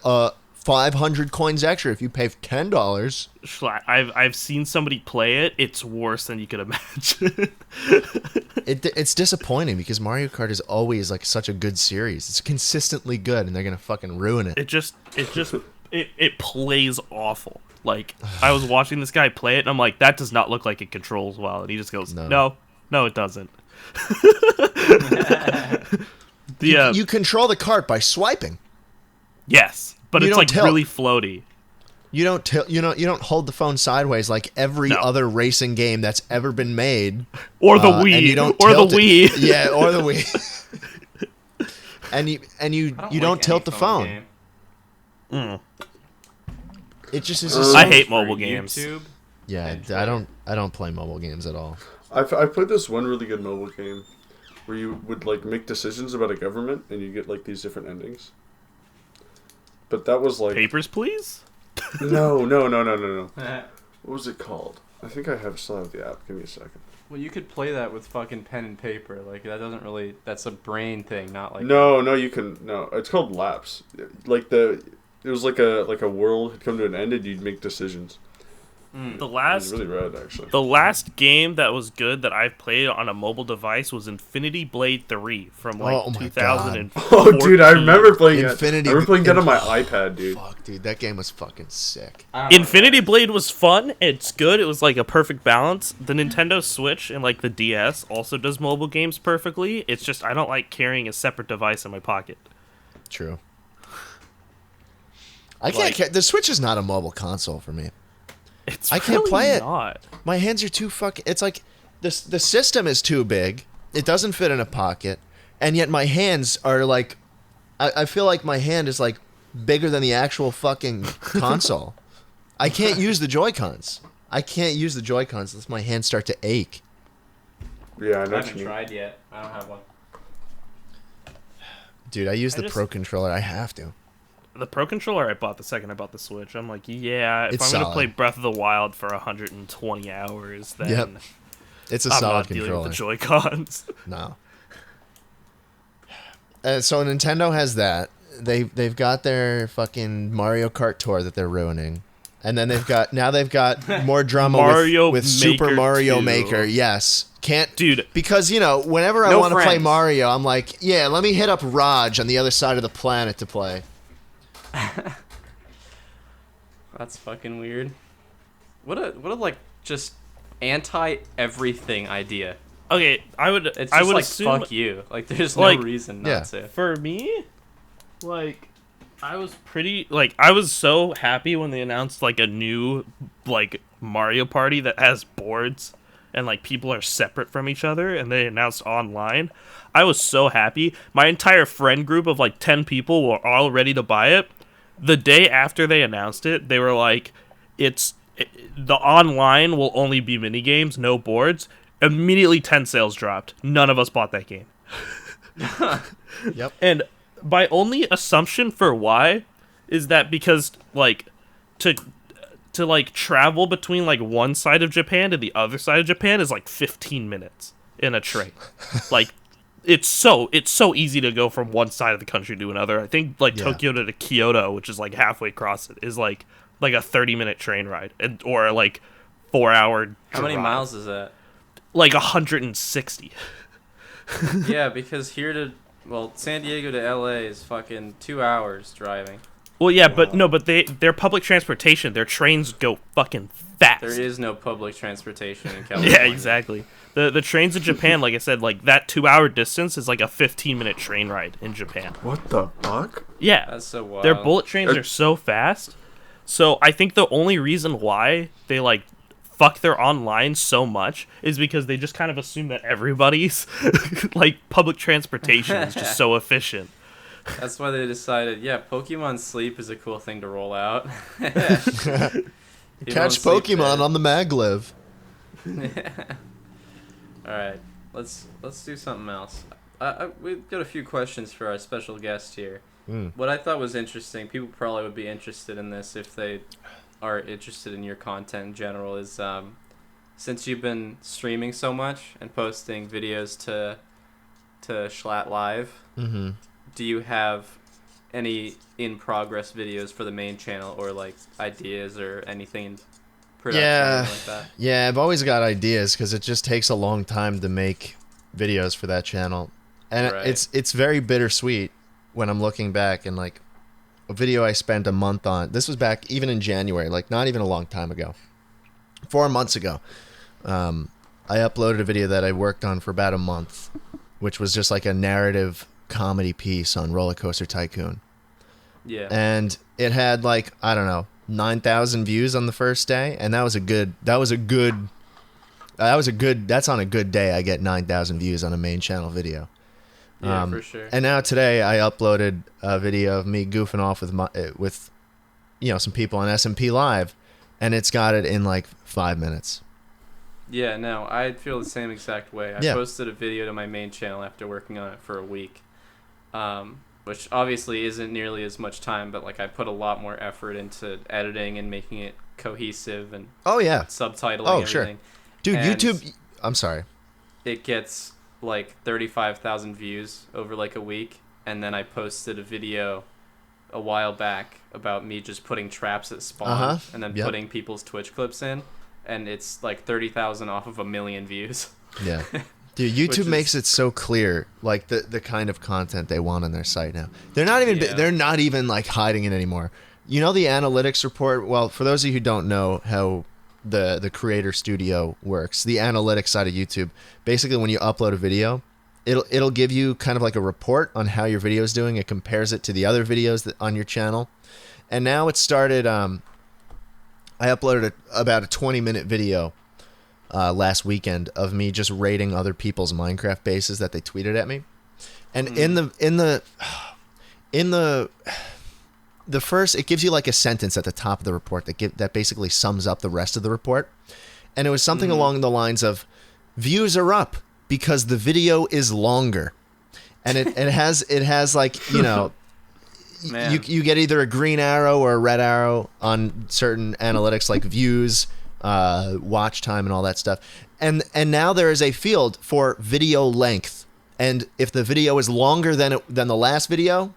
C: 500 coins extra if you pay $10.
D: Schlatt, I've seen somebody play it. It's worse than you could imagine.
C: It's disappointing because Mario Kart is always like such a good series. It's consistently good, and they're gonna fucking ruin it.
D: It plays awful. Like I was watching this guy play it, and I'm like, that does not look like it controls well. And he just goes,
C: No.
D: no, it doesn't.
C: You control the cart by swiping.
D: Yes, but
C: You
D: it's
C: don't
D: like
C: tilt.
D: really floaty.
C: You don't you don't hold the phone sideways like every
D: No.
C: other racing game that's ever been made.
D: Or the
C: And you
D: Wii,
C: don't
D: or the
C: tilt it.
D: Wii.
C: Yeah, or the Wii. and you
A: I
C: you
A: don't
C: don't
A: like
C: tilt
A: any
C: the phone.
A: game.
C: It just is.
D: I hate
A: For
D: mobile games.
A: YouTube,
C: Yeah,
A: and
C: I don't play mobile games at all.
B: I've played this one really good mobile game where you would like make decisions about a government and you get like these different endings. But that was like
D: Papers, Please?
B: no. What was it called? I think I still have the app. Give me a second.
A: Well, you could play that with fucking pen and paper. Like that doesn't really. That's a brain thing, not like.
B: No, you can no. It's called Laps. Like it was like a world had come to an end and you'd make decisions.
D: The
B: It was
D: last
B: really rad actually.
D: The last game that was good that I've played on a mobile device was Infinity Blade 3 from like
C: Oh my
D: 2004.
B: Oh, dude, I remember playing
C: Infinity-
B: I remember playing that on my iPad, dude.
C: Fuck, dude, that game was fucking sick.
A: I don't know.
D: Infinity Blade was fun. It's good. It was like a perfect balance. The Nintendo Switch and like the DS also does mobile games perfectly. It's just I don't like carrying a separate device in my pocket.
C: True. I can't. The Switch is not a mobile console for me.
D: It's
C: I can't
D: really
C: play it.
D: not.
C: My hands are too fucking. It's like the system is too big. It doesn't fit in a pocket, and yet my hands are like. I feel like my hand is like bigger than the actual fucking console. I can't use the Joy-Cons. I can't use the Joy-Cons unless my hands start to ache.
B: Yeah, I
A: I
B: know what you
A: haven't
B: mean.
A: tried yet. I don't have one.
C: Dude, I use
D: I
C: the
D: just-
C: Pro Controller. I have to.
D: The Pro Controller I bought the second I bought the Switch. I'm like, yeah, if
C: It's
D: I'm gonna
C: solid.
D: play Breath of the Wild for 120 hours, then
C: Yep. It's a
D: I'm
C: solid
D: not dealing
C: controller.
D: with the Joy-Cons.
C: No. So Nintendo has that. They've got their fucking Mario Kart tour that they're ruining, and then they've got more drama
D: Mario
C: with Super
D: Maker
C: Mario
D: 2.
C: Maker. Yes, can't
D: Dude,
C: because whenever I
A: No
C: want to play
A: friends.
C: Mario, I'm like, yeah, let me hit up Raj on the other side of the planet to play.
A: That's fucking weird. What a like just anti everything idea.
D: okay, I would
A: It's just
D: I would
A: like
D: assume
A: fuck you. Like there's
D: like,
A: no reason not
C: yeah.
A: to.
D: for me, like I was so happy when they announced like a new like Mario Party that has boards and like people are separate from each other and they announced online. I was so happy. My entire friend group of like 10 people were all ready to buy it. The day after they announced it, they were like, the online will only be mini games, no boards. Immediately 10 sales dropped. None of us bought that game.
C: Yep.
D: And my only assumption for why is that because like to like travel between like one side of Japan to the other side of Japan is like 15 minutes in a train. Like it's so easy to go from one side of the country to another. I think like
C: Yeah.
D: Tokyo to Kyoto, which is like halfway across it, is like a 30-minute train ride or like 4-hour
A: How many
D: drive.
A: miles is that?
D: Like 160.
A: Yeah, because San Diego to LA is fucking 2 hours driving.
D: Well, yeah, but they're public transportation. Their trains go fucking fast.
A: There is no public transportation in California.
D: Yeah, exactly. The trains in Japan, like I said, like that 2-hour distance is like a 15-minute train ride in Japan.
B: What the fuck?
D: Yeah,
A: That's so wild.
D: their bullet trains are so fast. So I think the only reason why they like fuck their online so much is because they just kind of assume that everybody's like public transportation is just so efficient.
A: That's why they decided, yeah, Pokemon Sleep is a cool thing to roll out.
C: Catch Pokemon on the maglev.
A: All right, let's do something else. We've got a few questions for our special guest here. What I thought was interesting, people probably would be interested in this if they are interested in your content in general, is since you've been streaming so much and posting videos to Schlatt Live, do you have any in-progress videos for the main channel, or like ideas or anything in production like that?
C: Yeah, I've always got ideas because it just takes a long time to make videos for that channel, and
A: Right.
C: it's very bittersweet when I'm looking back and like a video I spent a month on. This was back even in January, like not even a long time ago, 4 months ago. I uploaded a video that I worked on for about a month, which was just like a narrative comedy piece on Roller Coaster Tycoon.
A: Yeah.
C: And it had like, I don't know, 9,000 views on the first day, and that's on a good day I get 9,000 views on a main channel video.
A: Yeah, for sure.
C: And now today I uploaded a video of me goofing off with some people on SMP Live, and it's got it in like 5 minutes.
A: Yeah, no, I feel the same exact way. I
C: Yeah.
A: posted a video to my main channel after working on it for a week, which obviously isn't nearly as much time, but like I put a lot more effort into editing and making it cohesive and
C: Oh yeah.
A: subtitling
C: Oh,
A: everything.
C: sure. Dude,
A: And
C: YouTube, I'm sorry.
A: It gets like 35,000 views over like a week, and then I posted a video a while back about me just putting traps at spawn and then
C: Yep.
A: putting people's Twitch clips in, and it's like 30,000 off of 1 million views.
C: Yeah. Dude, YouTube
A: is-
C: makes it so clear, like the kind of content they want on their site now. They're not even like hiding it anymore. You know the analytics report? Well, for those of you who don't know how the creator studio works, the analytics side of YouTube, basically when you upload a video, it'll give you kind of like a report on how your video is doing. It compares it to the other videos on your channel. And now it started I uploaded about a 20-minute video last weekend of me just rating other people's Minecraft bases that they tweeted at me. And in the first, it gives you like a sentence at the top of the report that basically sums up the rest of the report. And it was something along the lines of, views are up because the video is longer. And it has like,
A: Man.
C: you get either a green arrow or a red arrow on certain analytics like views, watch time, and all that stuff. And now there is a field for video length. And if the video is longer than the last video,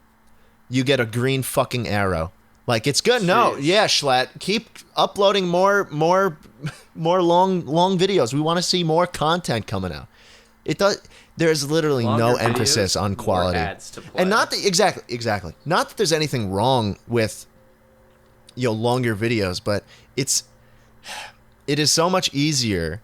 C: you get a green fucking arrow. Like, it's good. No,
A: Jeez.
C: yeah, Schlatt, keep uploading more long videos. We want to see more content coming out. It does. There's literally no
A: Longer
C: emphasis
A: videos,
C: on
A: more
C: quality.
A: ads to play.
C: And not that exactly. Not that there's anything wrong with longer videos, but it is so much easier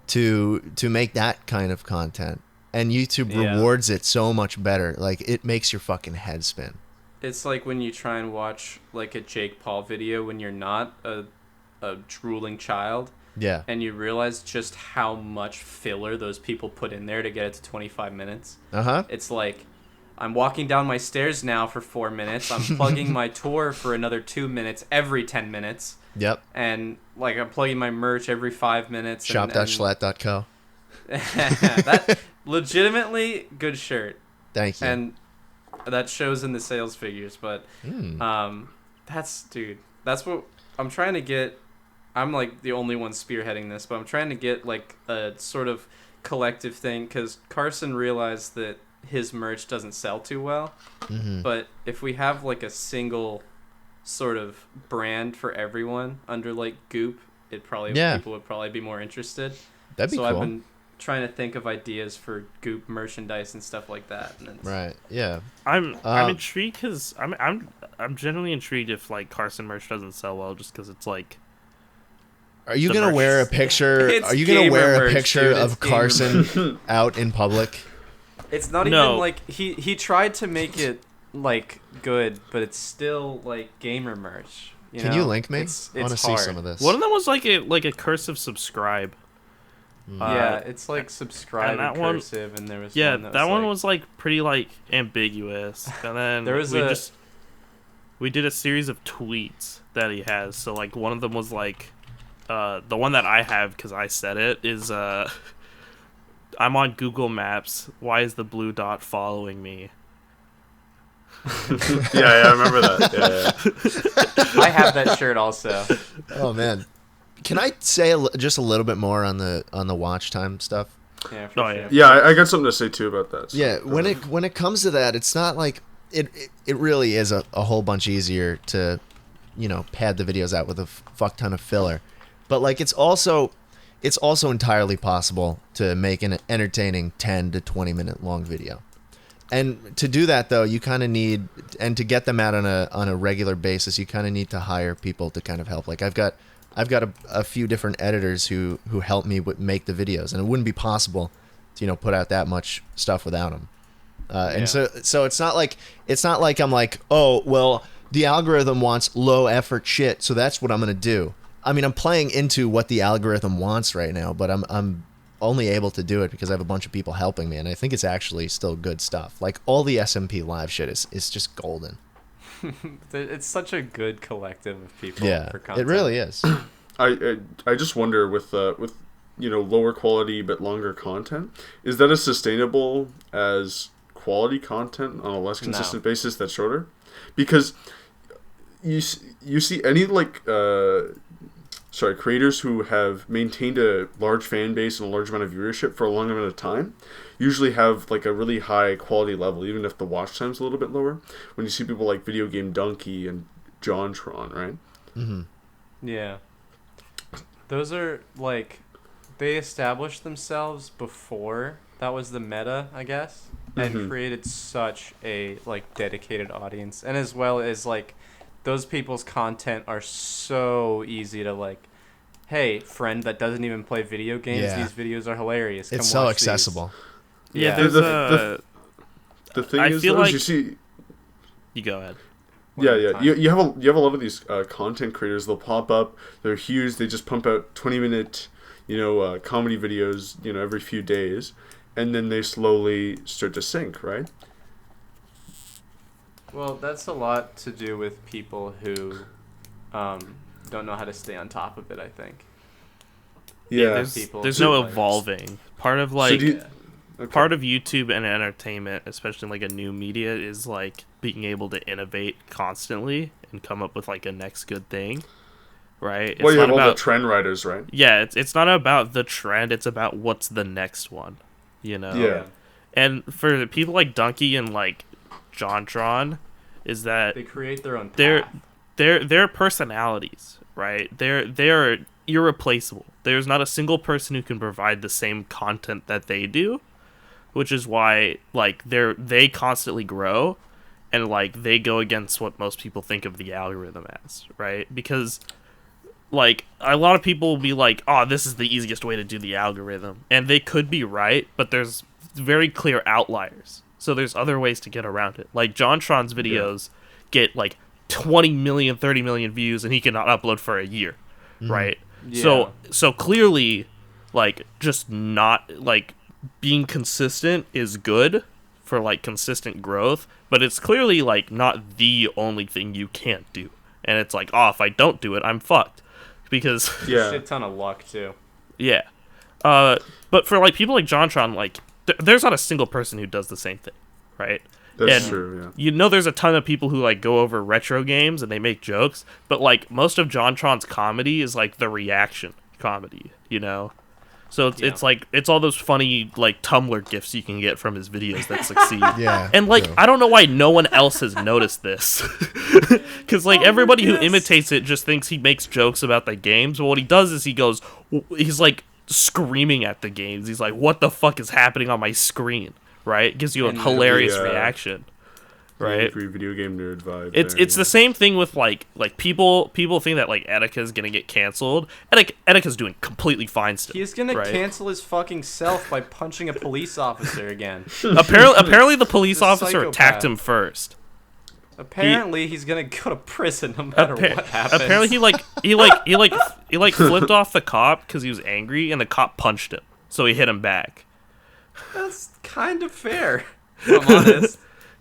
C: to make that kind of content, and YouTube rewards it so much better. Like, it makes your fucking head spin.
A: It's like when you try and watch like a Jake Paul video when you're not a drooling child.
C: Yeah.
A: And you realize just how much filler those people put in there to get it to 25 minutes.
C: Uh-huh.
A: It's like, I'm walking down my stairs now for 4 minutes. I'm plugging my tour for another 2 minutes every 10 minutes.
C: Yep.
A: And like I'm plugging my merch every 5 minutes.
C: Shop.schlatt.co.
A: That legitimately good shirt.
C: Thank you.
A: And that shows in the sales figures, but that's what I'm trying to get. I'm like the only one spearheading this, but I'm trying to get like a sort of collective thing, because Carson realized that his merch doesn't sell too well. But if we have like a single sort of brand for everyone under like Goop, people would probably be more interested.
C: That'd be
A: so
C: cool.
A: I've been trying to think of ideas for Goop merchandise and stuff like that. And it's,
C: Right. Yeah.
D: I'm intrigued because I'm genuinely intrigued if like Carson merch doesn't sell well, just because it's like.
C: Are you
D: The
C: gonna
D: merch
C: wear a
D: is-
C: picture?
A: It's
C: Are you gonna
A: gamer
C: wear a
A: merch,
C: picture
A: dude,
C: of
A: it's gamer
C: Carson out in public?
A: It's not
D: No.
A: even like he tried to make it like good, but it's still like gamer merch.
C: Can you link me?
A: It's
C: I want to see
A: hard.
C: some of this.
D: One of them was like a cursive subscribe.
A: Yeah, it's like subscribe
D: and that
A: and
D: one-
A: cursive, and there was
D: Yeah,
A: one
D: that one
A: like,
D: was like pretty like ambiguous, and then
A: There was a-
D: we did a series of tweets that he has. So like one of them was like, the one that I have because I said it is I'm on Google Maps. Why is the blue dot following me?
B: Yeah, I remember that. Yeah.
A: I have that shirt also.
C: Oh man, can I say just a little bit more on the watch time stuff?
A: Yeah, for
D: Oh,
A: sure.
D: yeah.
B: Yeah, I got something to say too about that. So,
C: Yeah, when it comes to that, it's not like it really is a whole bunch easier to, pad the videos out with a fuck ton of filler. But like it's also entirely possible to make an entertaining 10 to 20 minute long video. And to do that though, you kind of need, and to get them out on a regular basis, you kind of need to hire people to kind of help. Like I've got a few different editors who help me make the videos, and it wouldn't be possible to put out that much stuff without them. And so it's not like I'm like, oh well, the algorithm wants low effort shit, so that's what I'm gonna do. I mean, I'm playing into what the algorithm wants right now, but I'm only able to do it because I have a bunch of people helping me, and I think it's actually still good stuff. Like all the SMP live shit is just golden.
A: It's such a good collective of people.
C: Yeah,
A: for content.
C: it really is.
B: I just wonder with lower quality but longer content, is that as sustainable as quality content on a less consistent basis that's shorter? Because you see any creators who have maintained a large fan base and a large amount of viewership for a long amount of time usually have like a really high quality level, even if the watch time's a little bit lower. When you see people like Video Game Donkey and JonTron, right?
C: Mm-hmm.
A: Yeah. Those are like they established themselves before that was the meta, I guess, and created such a like dedicated audience, and as well as like those people's content are so easy to like, hey, friend that doesn't even play video games,
C: Yeah.
A: these videos are hilarious. Come
C: It's so
A: watch
C: accessible.
A: These.
D: Yeah,
A: Yeah.
D: there's
B: The thing
D: I
B: is,
D: feel
B: though, is
D: like-
B: you see.
D: You go ahead.
B: Yeah. You have a lot of these content creators. They'll pop up. They're huge. They just pump out 20-minute, comedy videos, every few days, and then they slowly start to sink, right?
A: Well, that's a lot to do with people who don't know how to stay on top of it, I think.
B: Yeah.
A: So-
D: There's no evolving. Part of like
B: Okay.
D: part of YouTube and entertainment, especially like a new media, is like being able to innovate constantly and come up with like a next good thing, right? It's
B: Well, you
D: not
B: have all the
D: about
B: trend writers, right?
D: yeah, it's not about the trend. It's about what's the next one,
B: Yeah.
D: And for the people like Donkey and like JonTron, is that
A: They create their own
D: they're
A: path.
D: they're personalities, right? They're irreplaceable. There's not a single person who can provide the same content that they do, which is why like they constantly grow, and like they go against what most people think of the algorithm as, right? Because like a lot of people will be like, "Oh, this is the easiest way to do the algorithm," and they could be right, but there's very clear outliers. So there's other ways to get around it. Like JonTron's videos get like 20 million, 30 million views, and he cannot upload for a year, right?
A: Yeah.
D: So clearly, like just not like being consistent is good for like consistent growth, but it's clearly like not the only thing you can't do. And it's like, oh, if I don't do it, I'm fucked, because
B: Yeah.
A: Shit ton of luck too.
D: yeah. But for like people like JonTron, like there's not a single person who does the same thing, right?
B: That's
D: And
B: true, yeah.
D: there's a ton of people who like go over retro games and they make jokes, but like most of JonTron's comedy is like the reaction comedy, So it's like it's all those funny like Tumblr gifs you can get from his videos that succeed.
C: Yeah.
D: And like
C: true.
D: I don't know why no one else has noticed this, because like everybody who imitates it just thinks he makes jokes about the games. But what he does is he's like screaming at the games. He's like, "What the fuck is happening on my screen?" Right? It gives you a
A: And
D: hilarious reaction. Right?
B: Angry video game nerd vibe.
D: It's the same thing with like people think that like Etika's gonna get canceled. Etika's doing completely fine still.
A: He's gonna
D: right?
A: cancel his fucking self by punching a police officer again.
D: Apparently the police
A: The
D: officer
A: psychopath.
D: attacked him first.
A: Apparently, he's gonna go to prison no matter what happens.
D: Apparently he flipped off the cop because he was angry, and the cop punched him, so he hit him back.
A: That's kind of fair. If I'm honest.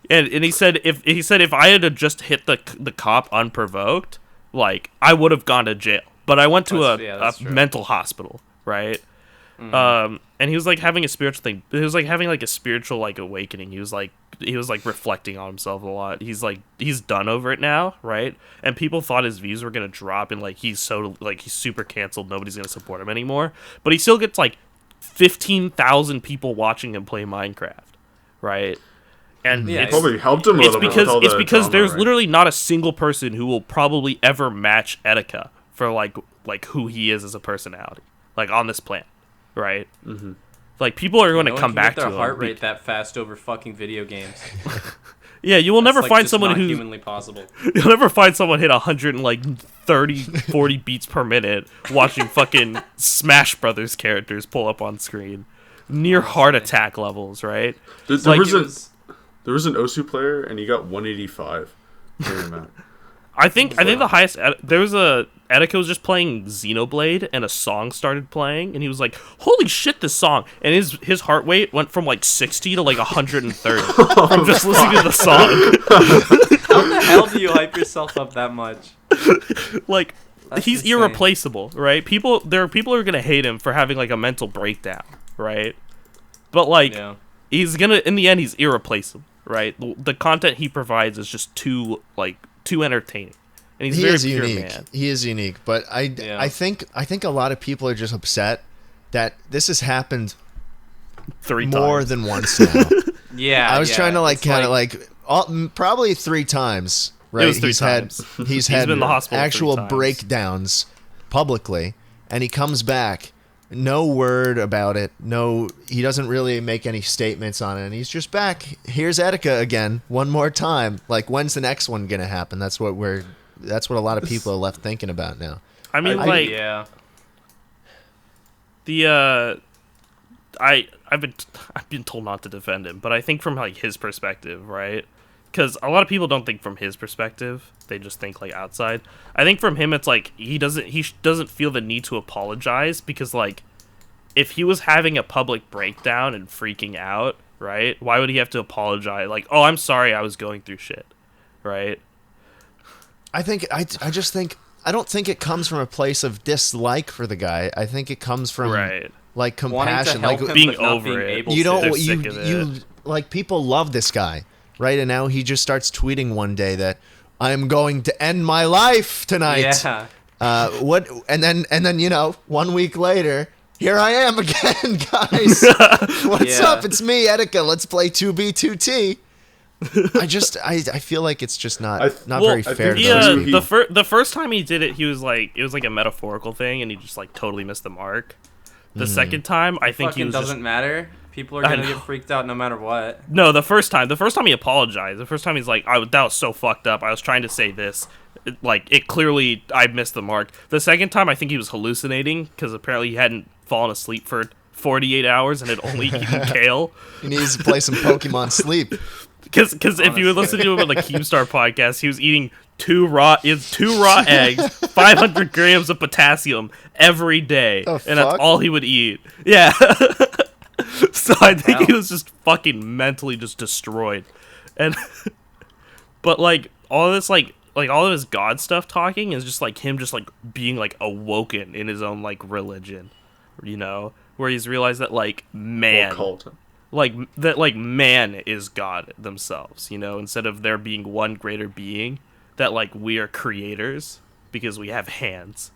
D: And he said if I had just hit the cop unprovoked, like I would have gone to jail. But I went to a mental hospital, right? And he was like having a spiritual thing. He was like having like a spiritual like awakening. He was like reflecting on himself a lot. He's done over it now, right? And people thought his views were gonna drop and like he's super canceled. Nobody's gonna support him anymore. But he still gets like 15,000 people watching him play Minecraft, right? And
A: Yeah,
B: It probably helped him a little bit.
D: It's because
B: drama,
D: there's
B: right?
D: literally not a single person who will probably ever match Etika for like who he is as a personality, like on this planet, right? Mm-hmm. Like people are going to come back to
A: their
D: him.
A: heart rate that fast over fucking video games.
D: Yeah, you will never
A: That's, like,
D: find
A: just
D: someone
A: not
D: who's
A: humanly possible.
D: you'll never find someone hit 130, 40 beats per minute watching fucking Smash Brothers characters pull up on screen, near heart attack levels, right?
B: There
D: Like,
B: was an Osu player and he got 185 during that.
D: I think the highest there was Etika was just playing Xenoblade and a song started playing and he was like, "Holy shit, this song!" And his heart rate went from like 60 to like 130 from just listening to the song.
A: How the hell do you hype yourself up that much?
D: Like
A: That's
D: he's
A: insane.
D: irreplaceable, right? There are people who are gonna hate him for having like a mental breakdown, right? But like he's gonna in the end he's irreplaceable, right? The content he provides is just too entertaining. And he's very pure
C: unique.
D: man.
C: He is unique, but I think a lot of people are just upset that this has happened
D: 3
C: more
D: times.
C: than once now.
A: Yeah,
C: I was trying to
A: it's
C: probably 3 times. Right?
D: It was 3 times.
C: He's had
D: been in the hospital 3
C: actual
D: times.
C: breakdowns publicly, and he comes back. No word about it. No, he doesn't really make any statements on it, and he's just back. Here's Etika again, one more time. Like, when's the next one gonna happen? That's what a lot of people are left thinking about now.
D: I mean, I've been told not to defend him, but I think from like his perspective, right? Because a lot of people don't think from his perspective; they just think like outside. I think from him, it's like he doesn't feel the need to apologize because like if he was having a public breakdown and freaking out, right? Why would he have to apologize? Like, "Oh, I'm sorry, I was going through shit," right?
C: I don't think it comes from a place of dislike for the guy. I think it comes from like compassion,
A: wanting to help
C: like
A: him,
D: being
A: but not
D: over
A: being
D: it.
A: able
C: you
A: to.
C: don't
D: They're sick of
C: you like people love this guy, right? And now he just starts tweeting one day that I'm going to end my life tonight.
A: Yeah.
C: What? And then 1 week later, here I am again, guys. What's up? It's me, Etika. Let's play 2B2T. I feel like it's just not very fair to those people.
D: The first time he did it, it was like a metaphorical thing, and he just like totally missed the mark. The second time, I think he was
A: doesn't matter. People are gonna get freaked out no matter what.
D: No, the first time he apologized. The first time he's like, that was so fucked up. I was trying to say this. Clearly, I missed the mark. The second time, I think he was hallucinating because apparently he hadn't fallen asleep for 48 hours and had only eaten kale.
C: He needs to play some Pokemon Sleep.
D: Because if you would listen to him on the Keemstar podcast, he was eating two raw eggs, 500 grams of potassium every day, and that's all he would eat. Yeah. So I think he was just fucking mentally just destroyed, and but like all of this all of his God stuff talking is just like him just like being like awoken in his own like religion, where he's realized that like man. Man is God themselves, instead of there being one greater being, that like we are creators because we have hands.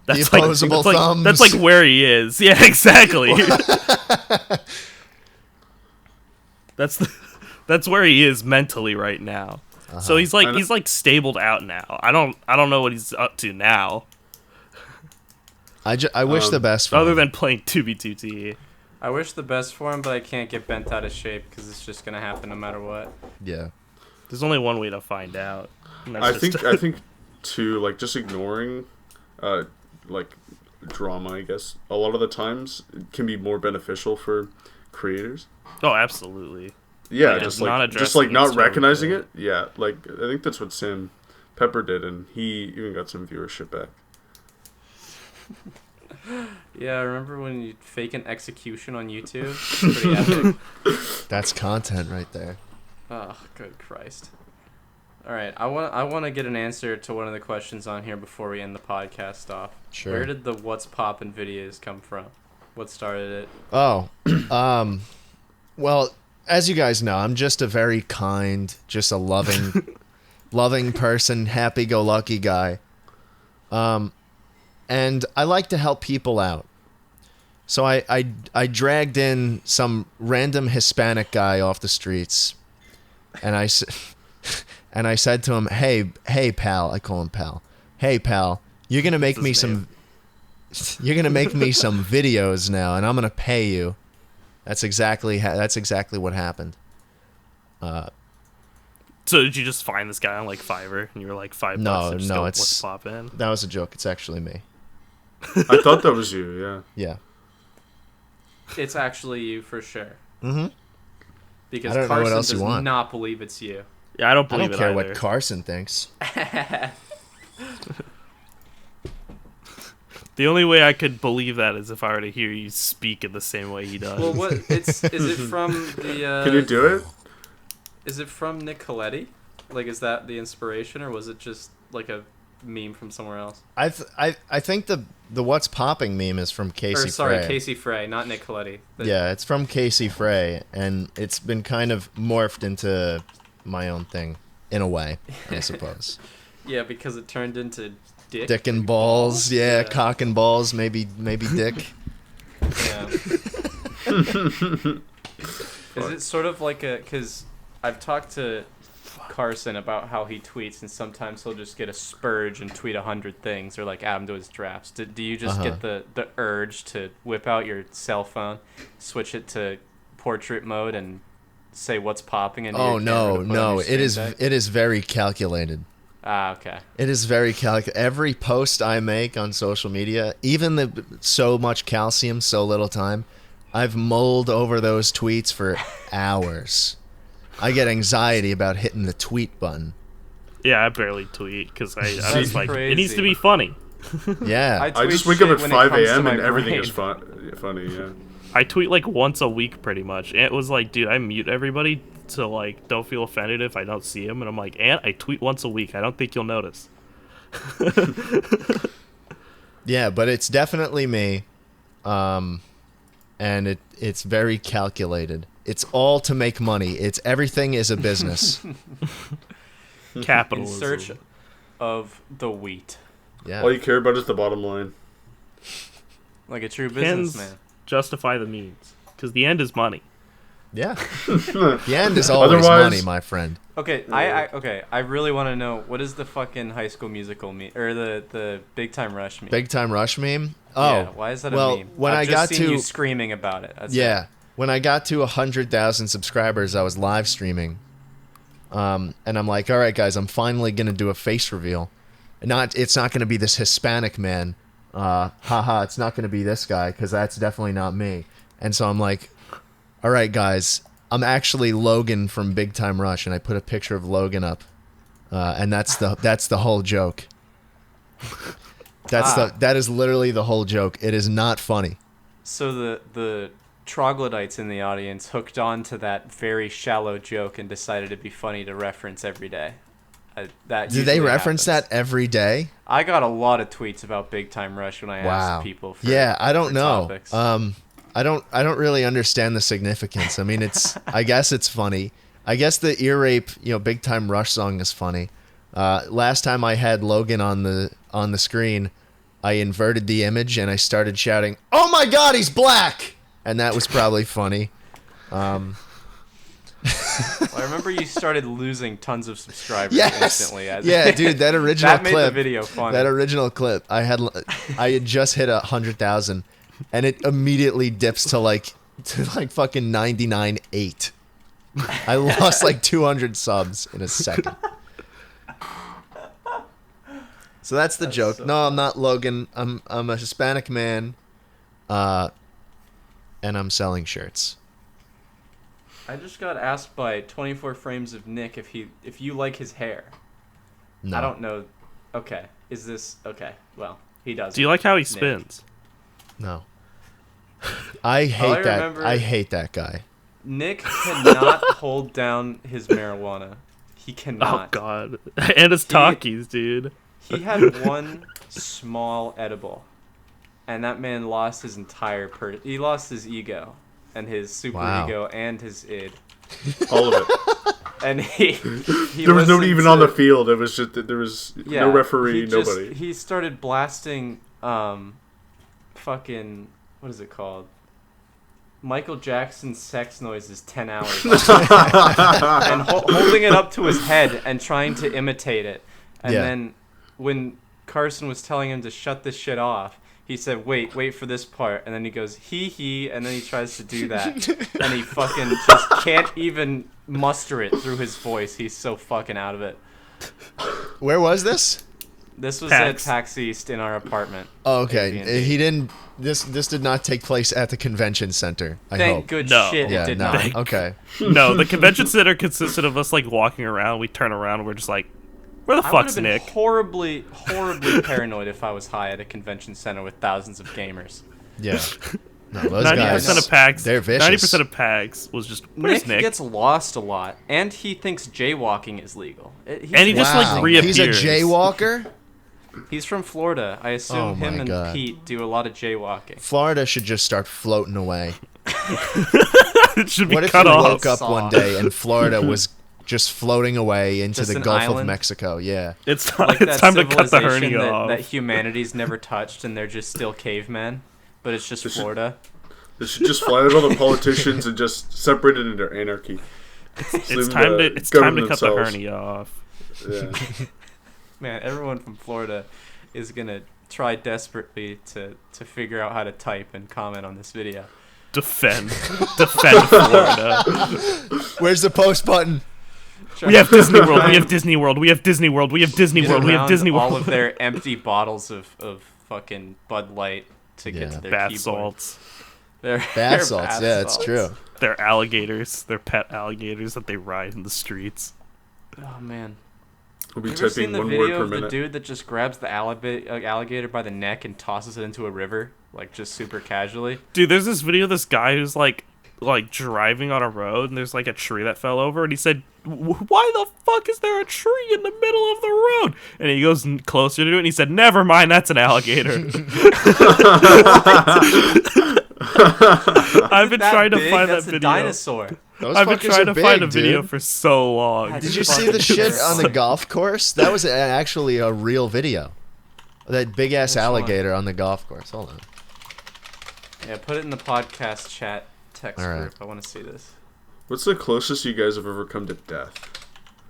C: That's the opposable thumbs.
D: That's like where he is. Yeah, exactly. That's where he is mentally right now. Uh-huh. So he's like stabled out now. I don't know what he's up to now.
C: I wish the best for
D: Other
C: him.
D: than playing 2B2T.
A: I wish the best for him, but I can't get bent out of shape because it's just gonna happen no matter what.
C: Yeah.
D: There's only one way to find out. and that's
B: I
D: just-
B: think too, like, just ignoring like drama, I guess, a lot of the times can be more beneficial for creators.
D: Oh, absolutely.
B: Yeah,
D: Like,
B: just
D: not
B: like
D: addressing
B: not
D: it's
B: recognizing
D: totally
B: it. Yeah, like I think that's what Sam Pepper did, and he even got some viewership back.
A: Yeah, I remember when you fake an execution on YouTube? Pretty epic.
C: That's content right there.
A: Oh, good Christ. All right, I want to get an answer to one of the questions on here before we end the podcast off.
C: Sure.
A: Where did the What's Poppin' videos come from? What started it?
C: Oh, well, as you guys know, I'm just a very kind, just a loving person, happy-go-lucky guy. And I like to help people out. So I dragged in some random Hispanic guy off the streets, and I said to him, "Hey, pal," I call him pal. "Hey, pal, you're gonna make me some videos now, and I'm gonna pay you." That's exactly what happened.
D: So did you just find this guy on like Fiverr and you were like $5 to just go, what's poppin'?
C: That was a joke. It's actually me.
B: I thought that was you. Yeah.
C: Yeah.
A: It's actually you for sure.
C: Mm-hmm.
A: Because
C: I don't know what
A: Carson
C: else you
A: does
C: want.
A: not believe it's you.
D: Yeah, I don't
C: I
D: believe
C: don't care
D: it either.
C: what Carson thinks.
D: The only way I could believe that is if I were to hear you speak in the same way he does.
A: Well, what is it from the?
B: Can you do it?
A: Is it from Nick Coletti? Like, is that the inspiration, or was it just like a meme from somewhere else?
C: I think the What's Popping meme is from Casey
A: Or sorry,
C: Frey.
A: Casey Frey, not Nick Coletti.
C: Yeah, it's from Casey Frey, and it's been kind of morphed into my own thing, in a way, I suppose.
A: Yeah, because it turned into dick.
C: Dick and balls, yeah, cock and balls, maybe dick.
A: Yeah. Is it sort of like a? Because I've talked to Carson about how he tweets, and sometimes he'll just get a spurge and tweet 100 things, or like add them to his drafts. Do you just get the urge to whip out your cell phone, switch it to portrait mode, and say what's popping? And
C: Oh no, it is very calculated.
A: Ah, okay.
C: It is very calculated. Every post I make on social media, even the so much calcium, so little time, I've mulled over those tweets for hours. I get anxiety about hitting the tweet button.
D: Yeah, I barely tweet because I'm
A: That's
D: just like,
A: crazy.
D: it needs to be funny.
C: Yeah.
B: I
A: tweet
B: just wake up
A: shit
B: at
A: when it
B: 5
A: comes to
B: a.m.
A: my
B: and everything
A: brain.
B: is funny. Yeah.
D: I tweet like once a week pretty much. And it was like, dude, I mute everybody to like don't feel offended if I don't see them. And I'm like, and I tweet once a week. I don't think you'll notice.
C: Yeah, but it's definitely me. And it's very calculated. It's all to make money. Everything is a business.
A: In
D: Capitalism.
A: search of the wheat,
C: Yeah.
B: All you care about is the bottom line.
A: like a true
D: Ends
A: businessman.
D: justify the means because the end is money.
C: Yeah. The end is always
B: Otherwise-
C: money, my friend.
A: Okay, I really want to know, what is the fucking High School Musical meme, or the Big Time Rush meme?
C: Big Time Rush meme? Oh.
A: Yeah, why is that
C: well,
A: a meme?
C: when
A: I've
C: I
A: just
C: got
A: seen
C: to
A: you screaming about it. That's
C: Yeah.
A: it.
C: When I got to 100,000 subscribers, I was live streaming. And I'm like, all right, guys, I'm finally going to do a face reveal. It's not going to be this Hispanic man. It's not going to be this guy, because that's definitely not me. And so I'm like, all right, guys, I'm actually Logan from Big Time Rush, and I put a picture of Logan up. And that's the whole joke. That is literally the whole joke. It is not funny.
A: So the troglodytes in the audience hooked on to that very shallow joke and decided it'd be funny to reference every day. That
C: Do they
A: usually
C: reference
A: happens.
C: that every day?
A: I got a lot of tweets about Big Time Rush when I
C: Wow.
A: asked people for
C: Yeah, I don't
A: for
C: know.
A: topics.
C: I don't really understand the significance. I mean, I guess it's funny. I guess the ear rape, Big Time Rush song is funny. Last time I had Logan on the screen, I inverted the image and I started shouting, "Oh my God, he's black!" And that was probably funny.
A: I remember you started losing tons of subscribers
C: Yes.
A: instantly.
C: Yeah, dude, that original
A: that made
C: clip.
A: the video funny.
C: That original clip, I had just hit 100,000, and it immediately dips to like fucking 99.8. I lost like 200 subs in a second. So that's the joke.
A: so
C: No, I'm not Logan. I'm a Hispanic man, and I'm selling shirts.
A: I just got asked by 24 Frames of Nick if you like his hair.
C: No.
A: I don't know. Okay, is this okay? Well, he does.
D: Do you like how he
A: Nick.
D: spins?
C: No. I hate
A: I
C: that.
A: remember-
C: I hate that guy.
A: Nick cannot hold down his marijuana. He
D: Oh
A: cannot.
D: god. And his talkies, dude.
A: He had one small edible, and that man lost his entire he lost his ego, and his super
C: Wow.
A: ego, and his id.
B: All of it.
A: And he
B: There was nobody
A: listened
B: even on the
A: to-
B: field. It was just there was no referee, nobody.
A: He started blasting, fucking, what is it called? Michael Jackson's sex noises 10 hours. And holding it up to his head and trying to imitate it. And
C: Yeah.
A: then when Carson was telling him to shut this shit off, he said, wait for this part. And then he goes, he, and then he tries to do that. And he fucking just can't even muster it through his voice. He's so fucking out of it.
C: Where was this?
A: This was
D: PAX.
A: at PAX East in our apartment.
C: Oh, okay.
A: Airbnb.
C: He didn't. This did not take place at the convention center. I
A: Thank
C: hope.
A: good
D: No.
A: shit
C: Yeah.
A: it did
C: No.
A: not.
C: Okay.
D: No, the convention center consisted of us like walking around. We turn around and we're just like, where the
A: I would
D: fuck's
A: have been
D: Nick?
A: horribly paranoid if I was high at a convention center with thousands of gamers.
C: Yeah. No, those
D: 90%
C: guys.
D: of PAX.
C: They're vicious.
D: 90% of PAX was just where's Nick?
A: gets lost a lot, and he thinks jaywalking is legal.
D: And he just,
C: Wow.
D: like,
C: He's a
D: reappears.
C: jaywalker.
A: He's from Florida. I assume
C: Oh
A: him
C: my
A: and
C: God.
A: Pete do a lot of jaywalking.
C: Florida should just start floating away.
D: It should be
C: What if
D: cut
C: you
D: off.
C: woke up one day and Florida was just floating away into
A: Just
C: the
A: an
C: Gulf of
A: island?
C: Mexico? Yeah.
D: It's
A: Like
D: it's
A: that
D: time to cut the
A: civilization
D: hernia
A: that,
D: off.
A: that humanity's never touched, and they're just still cavemen, but it's just
B: This is-
A: Florida.
B: They should just fly out all the politicians and just separate it into anarchy.
D: It's time to cut the hernia off.
B: Yeah.
A: Man, everyone from Florida is gonna try desperately to figure out how to type and comment on this video.
D: Defend Florida.
C: Where's the post button?
D: We have Disney World. We have Disney World. We have Disney World. We have Disney
A: Get
D: World. We have
A: around
D: Disney
A: all
D: World.
A: of their empty bottles of fucking Bud Light to get
C: Yeah.
A: to their
D: Bath
A: keyboard.
D: salts.
A: Their
C: Bath salts.
A: bath
C: Yeah, it's
A: salts.
C: true.
D: They're alligators. They're pet alligators that they ride in the streets.
A: Oh man.
B: We'll be
A: Have you ever seen
B: typing
A: the
B: one word
A: video
B: per
A: of the
B: minute.
A: dude that just grabs the alligator by the neck and tosses it into a river, like just super casually?
D: Dude, there's this video of this guy who's like driving on a road and there's like a tree that fell over and he said, why the fuck is there a tree in the middle of the road? And he goes closer to it and he said, never mind, that's an alligator. I've been
A: That
D: trying to
A: big?
D: find
A: That's
D: that
A: a
D: video.
A: dinosaur.
C: Those
D: I've been
C: fuckers
D: trying
C: are
D: to find
C: big,
D: a video
C: dude.
D: for so long.
A: God,
C: Did you see the shit on the golf course? That was actually a real video. That big ass
A: Which one?
C: alligator on the golf course. Hold on.
A: Yeah, put it in the podcast chat text
C: All right.
A: group. I want to see this.
B: What's the closest you guys have ever come to death?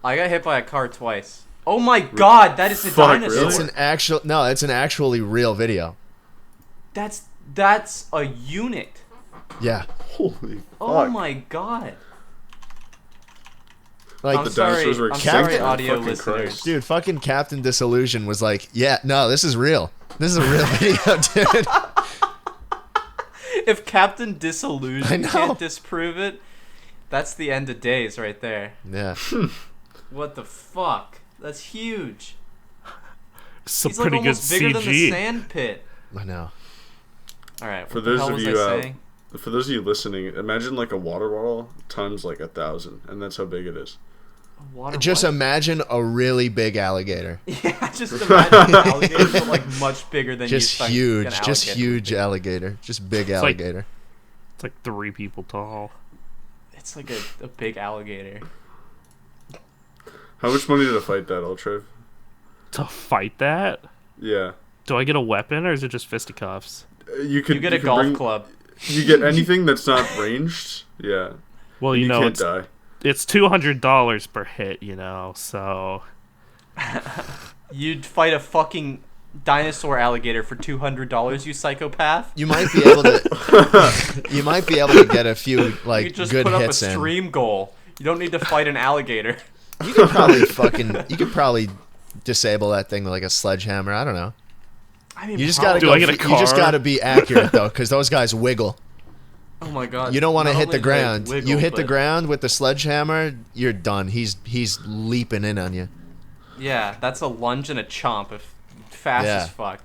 A: I got hit by a car twice. Oh my god, that is a
B: Fuck,
A: dinosaur.
B: really?
C: It's an actual it's an actually real video.
A: That's a unit.
C: Yeah.
B: Holy
A: Oh
B: fuck.
A: my god.
C: Like
A: I'm
B: the
A: sorry,
B: dinosaurs were
A: I'm
B: extinct,
A: sorry,
B: man.
A: audio
B: Fucking
A: listeners.
B: Christ.
C: dude, fucking Captain Disillusion was like, yeah, no, this is real. This is a real video, dude.
A: If Captain
C: I
A: Disillusion
C: know.
A: can't disprove it, that's the end of days right there.
C: Yeah.
A: What the fuck? That's huge.
D: It's a
A: He's like
D: pretty good
A: almost bigger than the
D: CG.
A: sand pit.
C: I know.
A: All right.
B: For
A: What the
B: those
A: hell
B: of
A: was
B: you,
A: I saying?
B: For those of you listening, imagine like a water bottle times like 1,000, and that's how big it is.
A: A water
C: Just
A: what?
C: imagine a really big alligator.
A: Yeah, just imagine an alligator, but like much bigger than
C: Just
A: you think
C: huge.
A: an
C: Just
A: alligator
C: huge
A: would
C: alligator. Just big
D: like-
C: alligator.
D: It's like 3 people tall.
A: be. It's like a big alligator.
B: How much money did I fight that, Ultra?
D: To fight that?
B: Yeah.
D: Do I get a weapon or is it just fisticuffs?
B: You could
A: You get a
B: could
A: golf
B: bring-
A: club.
B: You get anything that's not ranged. Yeah.
D: Well, you
B: You
D: know,
B: can't
D: it's
B: die.
D: it's $200 per hit, you know. So
A: You'd fight a fucking dinosaur alligator for $200, you psychopath.
C: You might be able to. You might be able to get a few
A: You just
C: good
A: put up a
C: hits in.
A: stream goal. You don't need to fight an alligator.
C: You could probably disable that thing with like a sledgehammer. I don't know.
A: I mean,
C: You just gotta
D: Do
C: go.
D: I get a
C: You just
D: car?
C: gotta be accurate though, because those guys wiggle.
A: Oh my god.
C: You don't want to
A: Not
C: hit the
A: only do they
C: ground.
A: wiggle,
C: You hit the
A: but-
C: ground with the sledgehammer, you're done. He's leaping in on you.
A: Yeah, that's a lunge and a chomp. Fast
C: Yeah.
A: as fuck.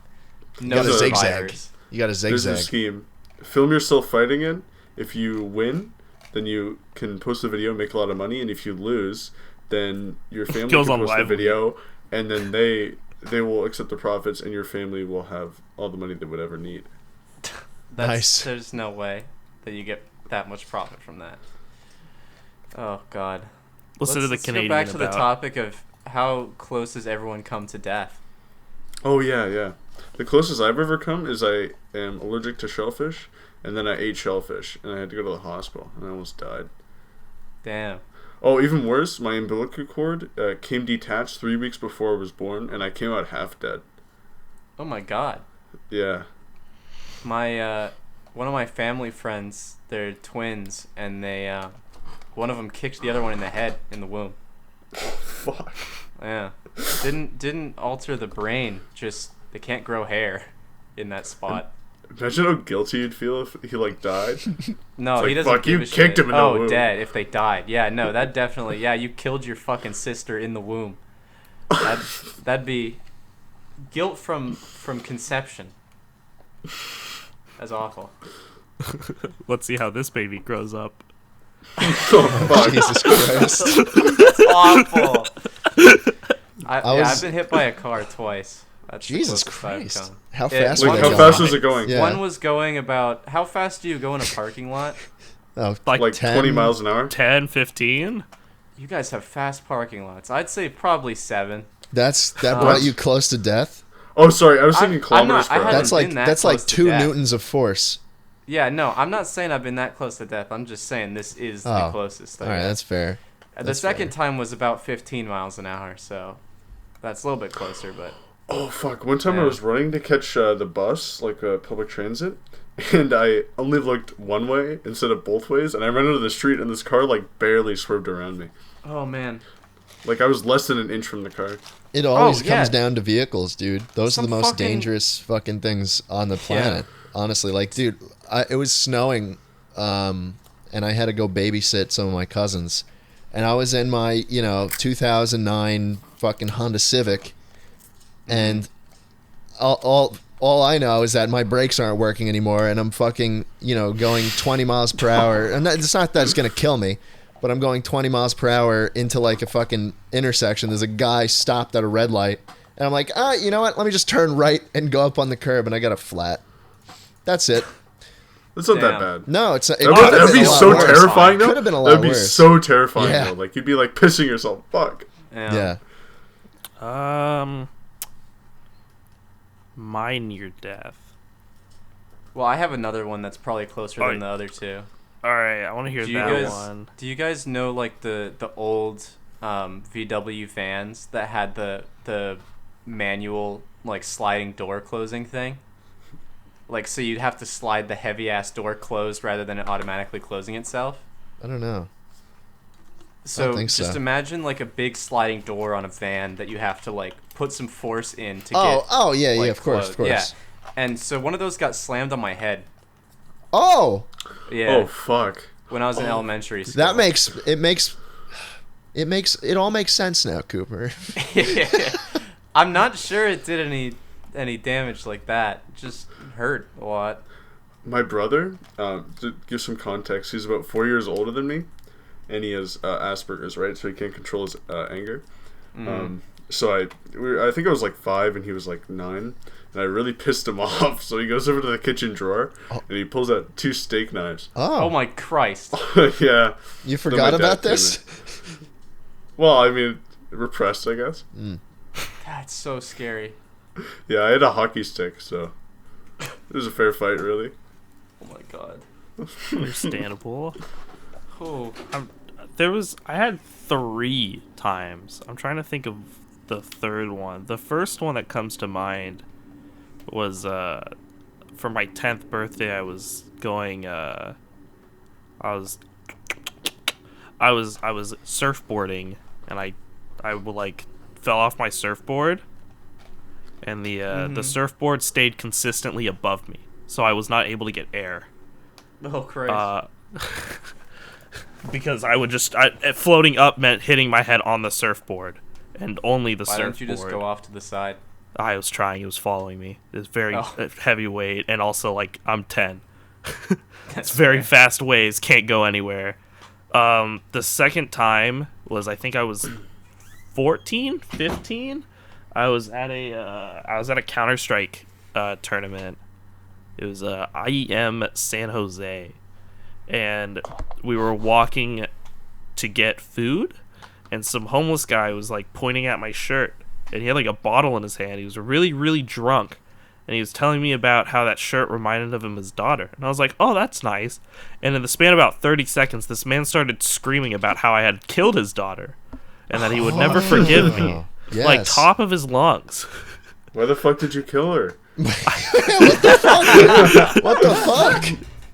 C: You
A: No
C: gotta
B: zigzag.
A: survivors.
C: You got to
B: There's a
C: zigzag.
B: scheme. Film yourself fighting it. If you win, then you can post the video and make a lot of money. And if you lose, then your family
D: Goes
B: can
D: on
B: post the
D: live.
B: video, and then they will accept the profits, and your family will have all the money they would ever need.
C: Nice.
A: There's no way that you get that much profit from that. Oh god.
D: listen to the
A: Let's
D: Canadian
A: go back to
D: about.
A: the topic of how close has everyone come to death.
B: Oh yeah. The closest I've ever come is I am allergic to shellfish, and then I ate shellfish, and I had to go to the hospital, and I almost died.
A: Damn.
B: Oh, even worse, my umbilical cord came detached 3 weeks before I was born, and I came out half dead.
A: Oh my god.
B: Yeah.
A: My one of my family friends, they're twins, and they one of them kicked the other one in the head in the womb.
B: Fuck.
A: Yeah. Didn't alter the brain, just they can't grow hair in that spot.
B: Imagine how guilty you'd feel if he like died.
A: No,
B: It's like,
A: he doesn't
B: fuck,
A: give
B: you
A: a
B: kicked
A: shit.
B: him in the
A: Oh,
B: womb.
A: dead if they died. Yeah, no, that definitely. Yeah, you killed your fucking sister in the womb. That'd be guilt from conception. That's awful.
D: Let's see how this baby grows up.
B: Oh, fuck.
C: Jesus Christ.
A: That's awful.
C: I was-
A: I've been hit by a car twice. That's the
C: Jesus
A: closest I've
C: Christ.
A: come.
C: How
A: Yeah,
C: fast
B: Like,
C: were they
B: how
C: going?
B: fast was it going?
C: Yeah.
A: One was going about. How fast do you go in a parking lot?
C: Oh,
D: Like,
B: Like
C: 10?
B: 20 miles an hour?
D: 10, 15?
A: You guys have fast parking lots. I'd say probably 7.
C: that
A: Uh,
C: brought you close to death?
B: Oh, sorry. I was thinking
A: I'm
B: kilometers
A: not- I
B: per hour.
A: haven't
C: That's like
A: been that
C: that's like
A: close to
C: 2
A: death.
C: newtons of force.
A: Yeah, no, I'm not saying I've been that close to death. I'm just saying this is the
C: Oh,
A: closest.
C: All right, that's fair.
A: The
C: that's
A: second
C: fair.
A: time was about 15 miles an hour, so that's a little bit closer, but
B: Oh, fuck. One time
A: Yeah.
B: I was running to catch the bus, like public transit, and I only looked one way instead of both ways, and I ran into the street, and this car, like, barely swerved around me.
A: oh man.
B: Like, I was less than an inch from the car.
C: It always
A: yeah.
C: comes down to vehicles, dude. Those are
A: Some
C: the most
A: fucking-
C: dangerous fucking things on the planet. Honestly, like, dude, it was snowing, and I had to go babysit some of my cousins, and I was in my 2009 fucking Honda Civic, and all I know is that my brakes aren't working anymore, and I'm fucking going 20 miles per hour, and it's not that it's gonna kill me. But I'm going 20 miles per hour into like a fucking intersection. There's a guy stopped at a red light. And I'm like, you know what? Let me just turn right and go up on the curb. And I got a flat. That's it.
B: That's not
A: Damn.
B: that bad.
C: No, it's it
B: That'd
C: could've
B: be
C: been a lot
B: so
C: worse.
B: terrifying, though.
C: Could have been a lot
B: That'd be
C: worse.
B: so terrifying,
C: Yeah.
B: though. Like, you'd be, like, pissing yourself. Fuck.
A: Yeah.
C: Yeah.
D: My near death.
A: Well, I have another one that's probably closer than the other two.
D: All right, I want to hear
A: Do you
D: that
A: guys
D: one.
A: do you guys know like the old VW vans that had the manual like sliding door closing thing? Like so you'd have to slide the heavy ass door closed rather than it automatically closing itself.
C: I don't know.
A: So
C: think
A: just
C: so.
A: imagine like a big sliding door on a van that you have to like put some force in to
C: Oh,
A: get.
C: oh yeah,
A: like,
C: yeah, of course,
A: closed.
C: of course.
A: Yeah. And so one of those got slammed on my head.
C: Oh,
A: Yeah.
B: Oh, fuck.
A: When I was in elementary school.
C: that makes it all makes sense now, Cooper.
A: I'm not sure it did any damage like that. It just hurt a lot.
B: My brother, to give some context, he's about 4 years older than me, and he has Asperger's, right? So he can't control his anger. So I think I was like 5 and he was like 9, and I really pissed him off. So he goes over to the kitchen drawer and he pulls out 2 steak knives.
A: Oh my Christ.
B: Yeah.
C: You
B: Then
C: forgot
B: my dad
C: about
B: came
C: this?
B: in. Well, I mean, repressed, I guess.
A: That's so scary.
B: Yeah, I had a hockey stick, so it was a fair fight, really.
A: Oh my god.
D: Understandable.
A: Oh.
D: I had 3 times. I'm trying to think of the third one. The first one that comes to mind was for my 10th birthday. I was going I was surfboarding, and I like fell off my surfboard, and the surfboard stayed consistently above me, so I was not able to get air.
A: Oh Christ.
D: Because I would just floating up meant hitting my head on the surfboard, and only the surfboard.
A: Why don't you just go off to the side?
D: I was trying. It was following me. It was very heavy weight, and also like I'm 10. It's very fast waves. Can't go anywhere. The second time was, I think I was 14, 15. I was at a Counter-Strike tournament. It was IEM San Jose, and we were walking to get food, and some homeless guy was like pointing at my shirt, and he had like a bottle in his hand. He was really, really drunk, and he was telling me about how that shirt reminded him of his daughter. And I was like, oh, that's nice. And in the span of about 30 seconds, this man started screaming about how I had killed his daughter, and that he would never forgive me.
C: Yes.
D: Like, top of his lungs.
B: Why the fuck did you kill her?
C: What the fuck? What the fuck?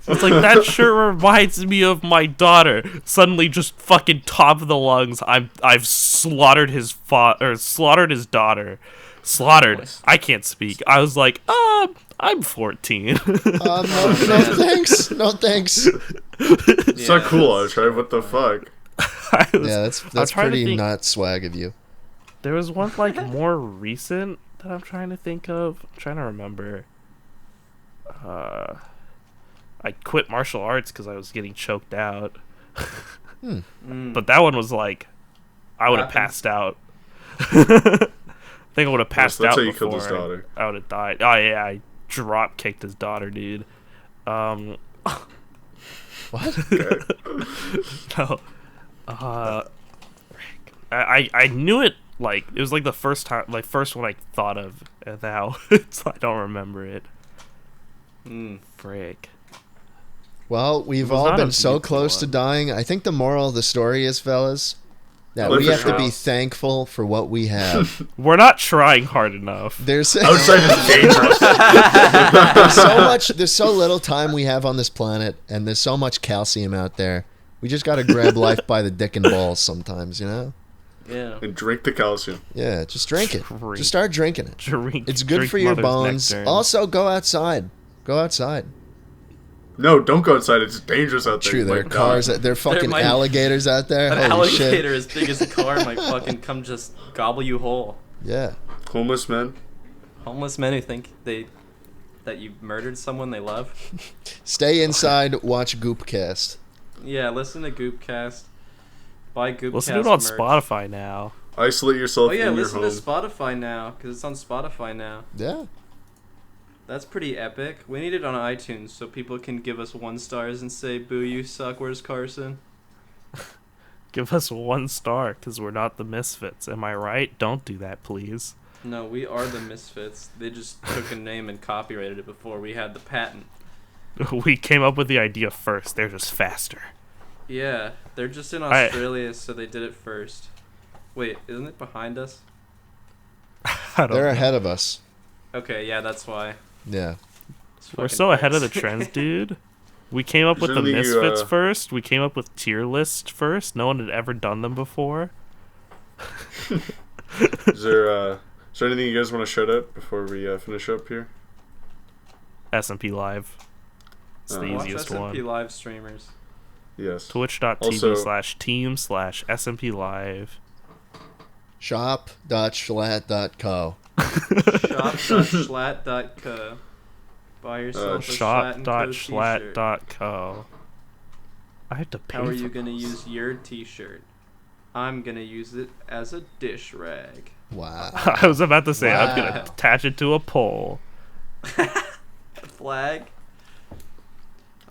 D: It's like, that shirt reminds me of my daughter. Suddenly, just fucking top of the lungs. I've slaughtered his slaughtered his daughter. Slaughtered. I can't speak. I was like, I'm 14.
C: No thanks. No thanks.
B: It's not cool, Audrey. What the fuck?
C: That's pretty not swag of you.
D: There was one like more recent that I'm trying to think of. I'm trying to remember. I quit martial arts because I was getting choked out. But that one was like, I would have passed out. I think I would have passed out
B: how you
D: before
B: killed his daughter.
D: I would have died. Oh yeah, I drop kicked his daughter, dude.
C: What?
B: Okay.
D: No. I knew it, like, it was like the first one I thought of, and now I don't remember it. Frick.
C: Well, we've all been so close to dying. I think the moral of the story is, fellas, that we have to be thankful for what we have.
D: We're not trying hard enough.
B: Outside is dangerous.
C: There's so little time we have on this planet, and there's so much calcium out there. We just gotta grab life by the dick and balls sometimes, you know?
A: Yeah.
B: And drink the calcium.
C: Yeah, just drink it. Just start drinking it. It's good
D: drink
C: for your
D: mother's
C: bones.
D: nectar.
C: Also, go outside. Go outside.
B: No, don't go outside. It's dangerous out there.
C: True, there are cars. There are fucking alligators out there.
A: An
C: Holy shit.
A: alligator as big as a car might fucking come just gobble you whole.
C: Yeah.
B: Homeless men.
A: Homeless men who think that you murdered someone they love.
C: Stay inside. Watch Goopcast.
A: Yeah, listen to Goopcast. Buy Goopcast.
D: Listen to it on
A: merch.
D: Spotify now.
B: Isolate yourself in your home.
A: listen to Spotify now, because it's on Spotify now.
C: Yeah.
A: That's pretty epic. We need it on iTunes so people can give us 1 stars and say, boo, you suck, where's Carson?
D: Give us 1 star, because we're not the Misfits. Am I right? Don't do that, please.
A: No, we are the Misfits. They just took a name and copyrighted it before we had the patent.
D: We came up with the idea first. They're just faster.
A: Yeah, they're just in Australia, so they did it first. Wait, isn't it behind us?
C: They're ahead of us.
A: Okay, yeah, that's why.
C: Yeah.
D: We're so ahead of the trends, dude. We came up with the Misfits first. We came up with tier lists first. No one had ever done them before.
B: Is there anything you guys want to shout out before we finish up here?
D: SMP Live. It's the easiest
A: Watch
D: one.
A: SMP Live streamers.
B: Yes.
D: Twitch.tv/SMP Live.
C: Shop.schlatt.co.
A: Shop.schlatt.co. Buy yourself a
D: Shop.schlatt.co. I have to pay.
A: How are you going to use your t-shirt? I'm going to use it as a dish rag.
C: Wow.
D: I was about to say, I'm going to attach it to a pole.
A: A flag?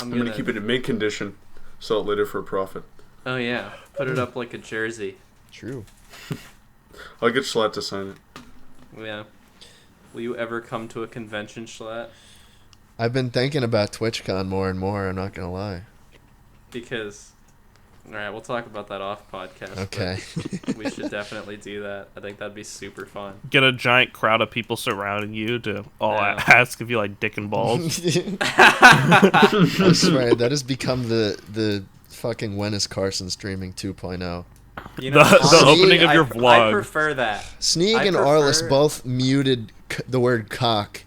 B: I'm going to keep it in mint condition. Sell it later for a profit.
A: Oh, yeah. Put it up like a jersey.
C: True.
B: I'll get Schlatt to sign it.
A: Yeah. Will you ever come to a convention, Schlatt?
C: I've been thinking about TwitchCon more and more, I'm not going to lie.
A: Because All right, we'll talk about that off podcast.
C: Okay.
A: We should definitely do that. I think that'd be super fun.
D: Get a giant crowd of people surrounding you to all
A: Yeah.
D: ask if you like dick and balls.
C: I swear that has become the fucking When is Carson streaming 2.0.
A: You
D: The
A: honestly,
D: opening of your
A: I
D: vlog.
A: prefer that.
C: Sneeg
A: I
C: and Arliss
A: prefer-
C: both muted the word cock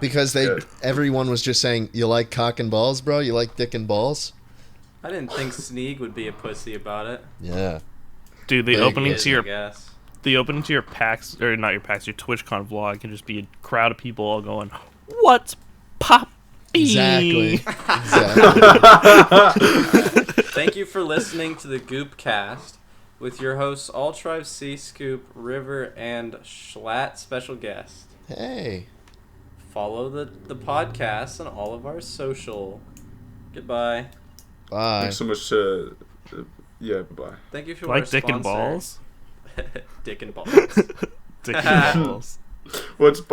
C: because
B: Good.
C: everyone was just saying, "You like cock and balls, bro? You like dick and balls?"
A: I didn't think Sneeg would be a pussy about it.
C: Yeah.
D: Dude, the
C: Big
D: opening
A: Is,
D: to
A: I
D: your
A: guess.
D: your PAX or not your PAX, your TwitchCon vlog can just be a crowd of people all going, "What's poppin'?"
C: Exactly.
A: Thank you for listening to the Goopcast with your hosts All Tribe C, Scoop, River, and Schlatt special guest.
C: Hey.
A: Follow the podcast on all of our social. Goodbye.
C: Bye.
B: Thanks so much. Yeah. Bye.
A: Thank you for
D: Like
A: our
D: dick and
A: sponsor.
D: balls?
A: Dick and balls.
D: Dick and balls.
B: What's